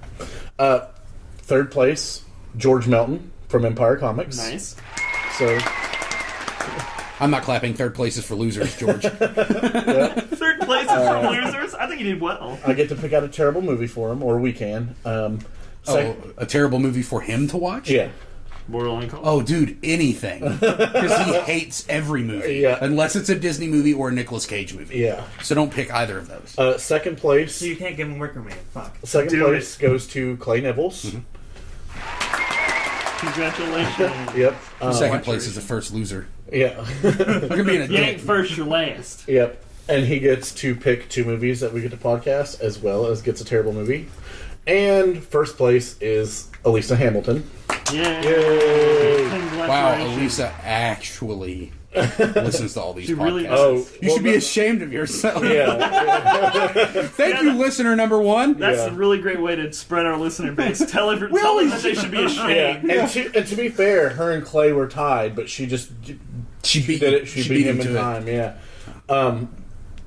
Third place, George Melton from Empire Comics. Nice. So I'm not clapping. Third place is for losers, George. Third place is for losers? I think you did well. I get to pick out a terrible movie for him, or we can. A terrible movie for him to watch? Yeah. Borderline Call? Oh, dude, anything. Because he hates every movie. Yeah. Unless it's a Disney movie or a Nicolas Cage movie. Yeah. So don't pick either of those. Second place. So you can't give him Wicker Man. Fuck. Second place goes to Clay Nibbles. Mm-hmm. Congratulations. Yep. Second place is the first loser. Yeah. Look at being a You ain't dick. first, you're last. Yep. And he gets to pick 2 movies that we get to podcast, as well as gets a terrible movie. And first place is Elisa Hamilton. Yay! Wow, Elisa actually listens to all these podcasts. Really you should be ashamed of yourself. Yeah. Thank you, listener number 1. That's a really great way to spread our listener base. Tell them that they should be ashamed. And to be fair, her and Clay were tied, but she beat him in time. Yeah.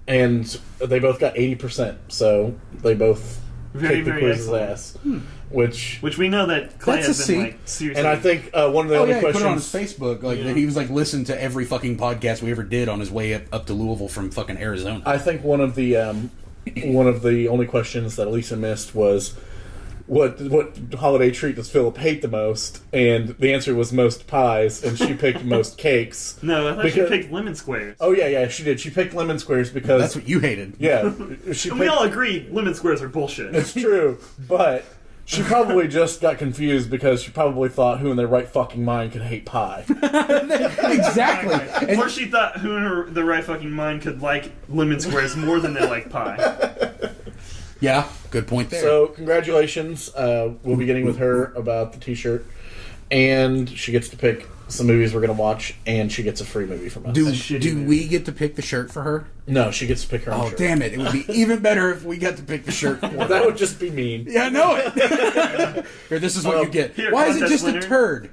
And they both got 80%, so they both kicked the quiz's ass. Which we know that Clay That's has a been C. seriously. And I think one of the only he questions put it on his Facebook, that he was listening to every fucking podcast we ever did on his way up to Louisville from fucking Arizona. I think one of the only questions that Elisa missed was what holiday treat does Philip hate the most, and the answer was most pies, and she picked most cakes. No, I thought she picked lemon squares. Oh yeah, she did. She picked lemon squares because that's what you hated. Yeah, we all agree lemon squares are bullshit. It's true, but she probably just got confused because she probably thought who in their right fucking mind could hate pie. Exactly. Or she thought who in their right fucking mind could like lemon squares more than they like pie. Yeah, good point there. So, congratulations. We'll be getting with her about the t-shirt. And she gets to pick some movies we're going to watch, and she gets a free movie from us. Do we get to pick the shirt for her? No, she gets to pick her own shirt. Oh, damn it. It would be even better if we got to pick the shirt for her. That would just be mean. Yeah, I know it. Here, this is what you get. Here, why is it just winner. a turd?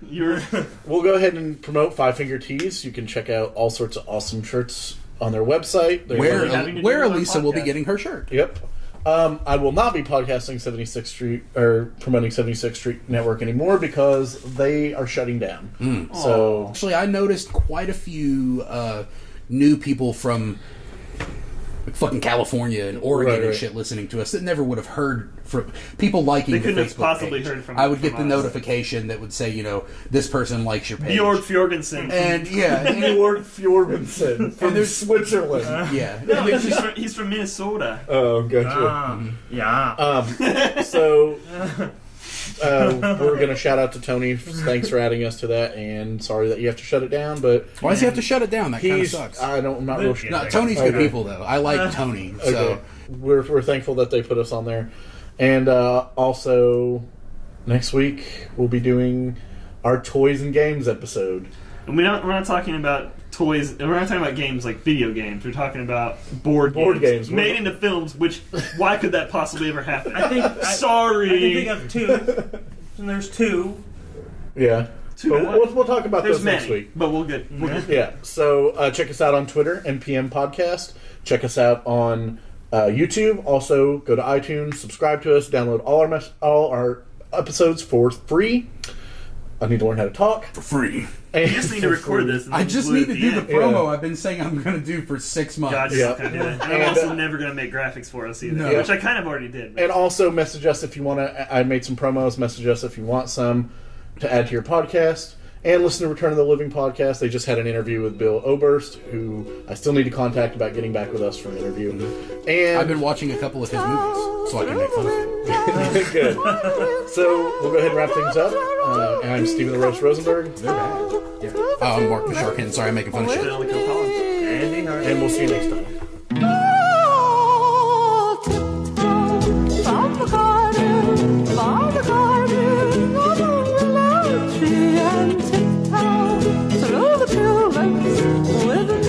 We'll go ahead and promote Five Finger Tees. You can check out all sorts of awesome shirts on their website. Where Elisa will be getting her shirt. Yep. I will not be podcasting 76th Street or promoting 76th Street Network anymore because they are shutting down. So actually, I noticed quite a few new people from fucking California and Oregon and shit listening to us that never would have heard from people liking the Facebook couldn't have possibly page. heard from I would get from the us. notification that would say, this person likes your page. Bjorn Fjorgensen. And Bjorn Fjorgensen from Switzerland. No, he's from Minnesota. Oh, gotcha. Yeah. So we're going to shout out to Tony. Thanks for adding us to that, and sorry that you have to shut it down. But why does he have to shut it down? That kind of sucks. I'm not real sure. No, Tony's good people though. I like Tony. So okay. We're thankful that they put us on there, and also next week we'll be doing our toys and games episode. And we're not talking about toys. We're not talking about games like video games. We're talking about board games made into films. Which why could that possibly ever happen? Sorry. I can think of two. And there's two. Yeah. But we'll talk about There's those many, next week. But we'll get. Yeah. So check us out on Twitter, NPM Podcast. Check us out on YouTube. Also, go to iTunes, subscribe to us, download all our episodes for free. I need to learn how to talk. For free. You just need to record this. And I just need to do the end. promo I've been saying I'm going to do for 6 months. Gotcha. Yeah. Okay. And I'm also never going to make graphics for us either, No. which I kind of already did. But. And also message us if you want to. I made some promos. Message us if you want some to add to your podcast. And listen to Return of the Living podcast. They just had an interview with Bill Oberst, who I still need to contact about getting back with us for an interview. And I've been watching a couple of his movies, so I can make fun of him. good. So we'll go ahead and wrap things up. And I'm Stephen the Roast Rosenberg. They're bad. Yeah. I'm Mark the Shark Hen. Sorry, I'm making fun of shit. And we'll see you next time. From the garden, along the lime tree, and tiptoe through the tulips with me.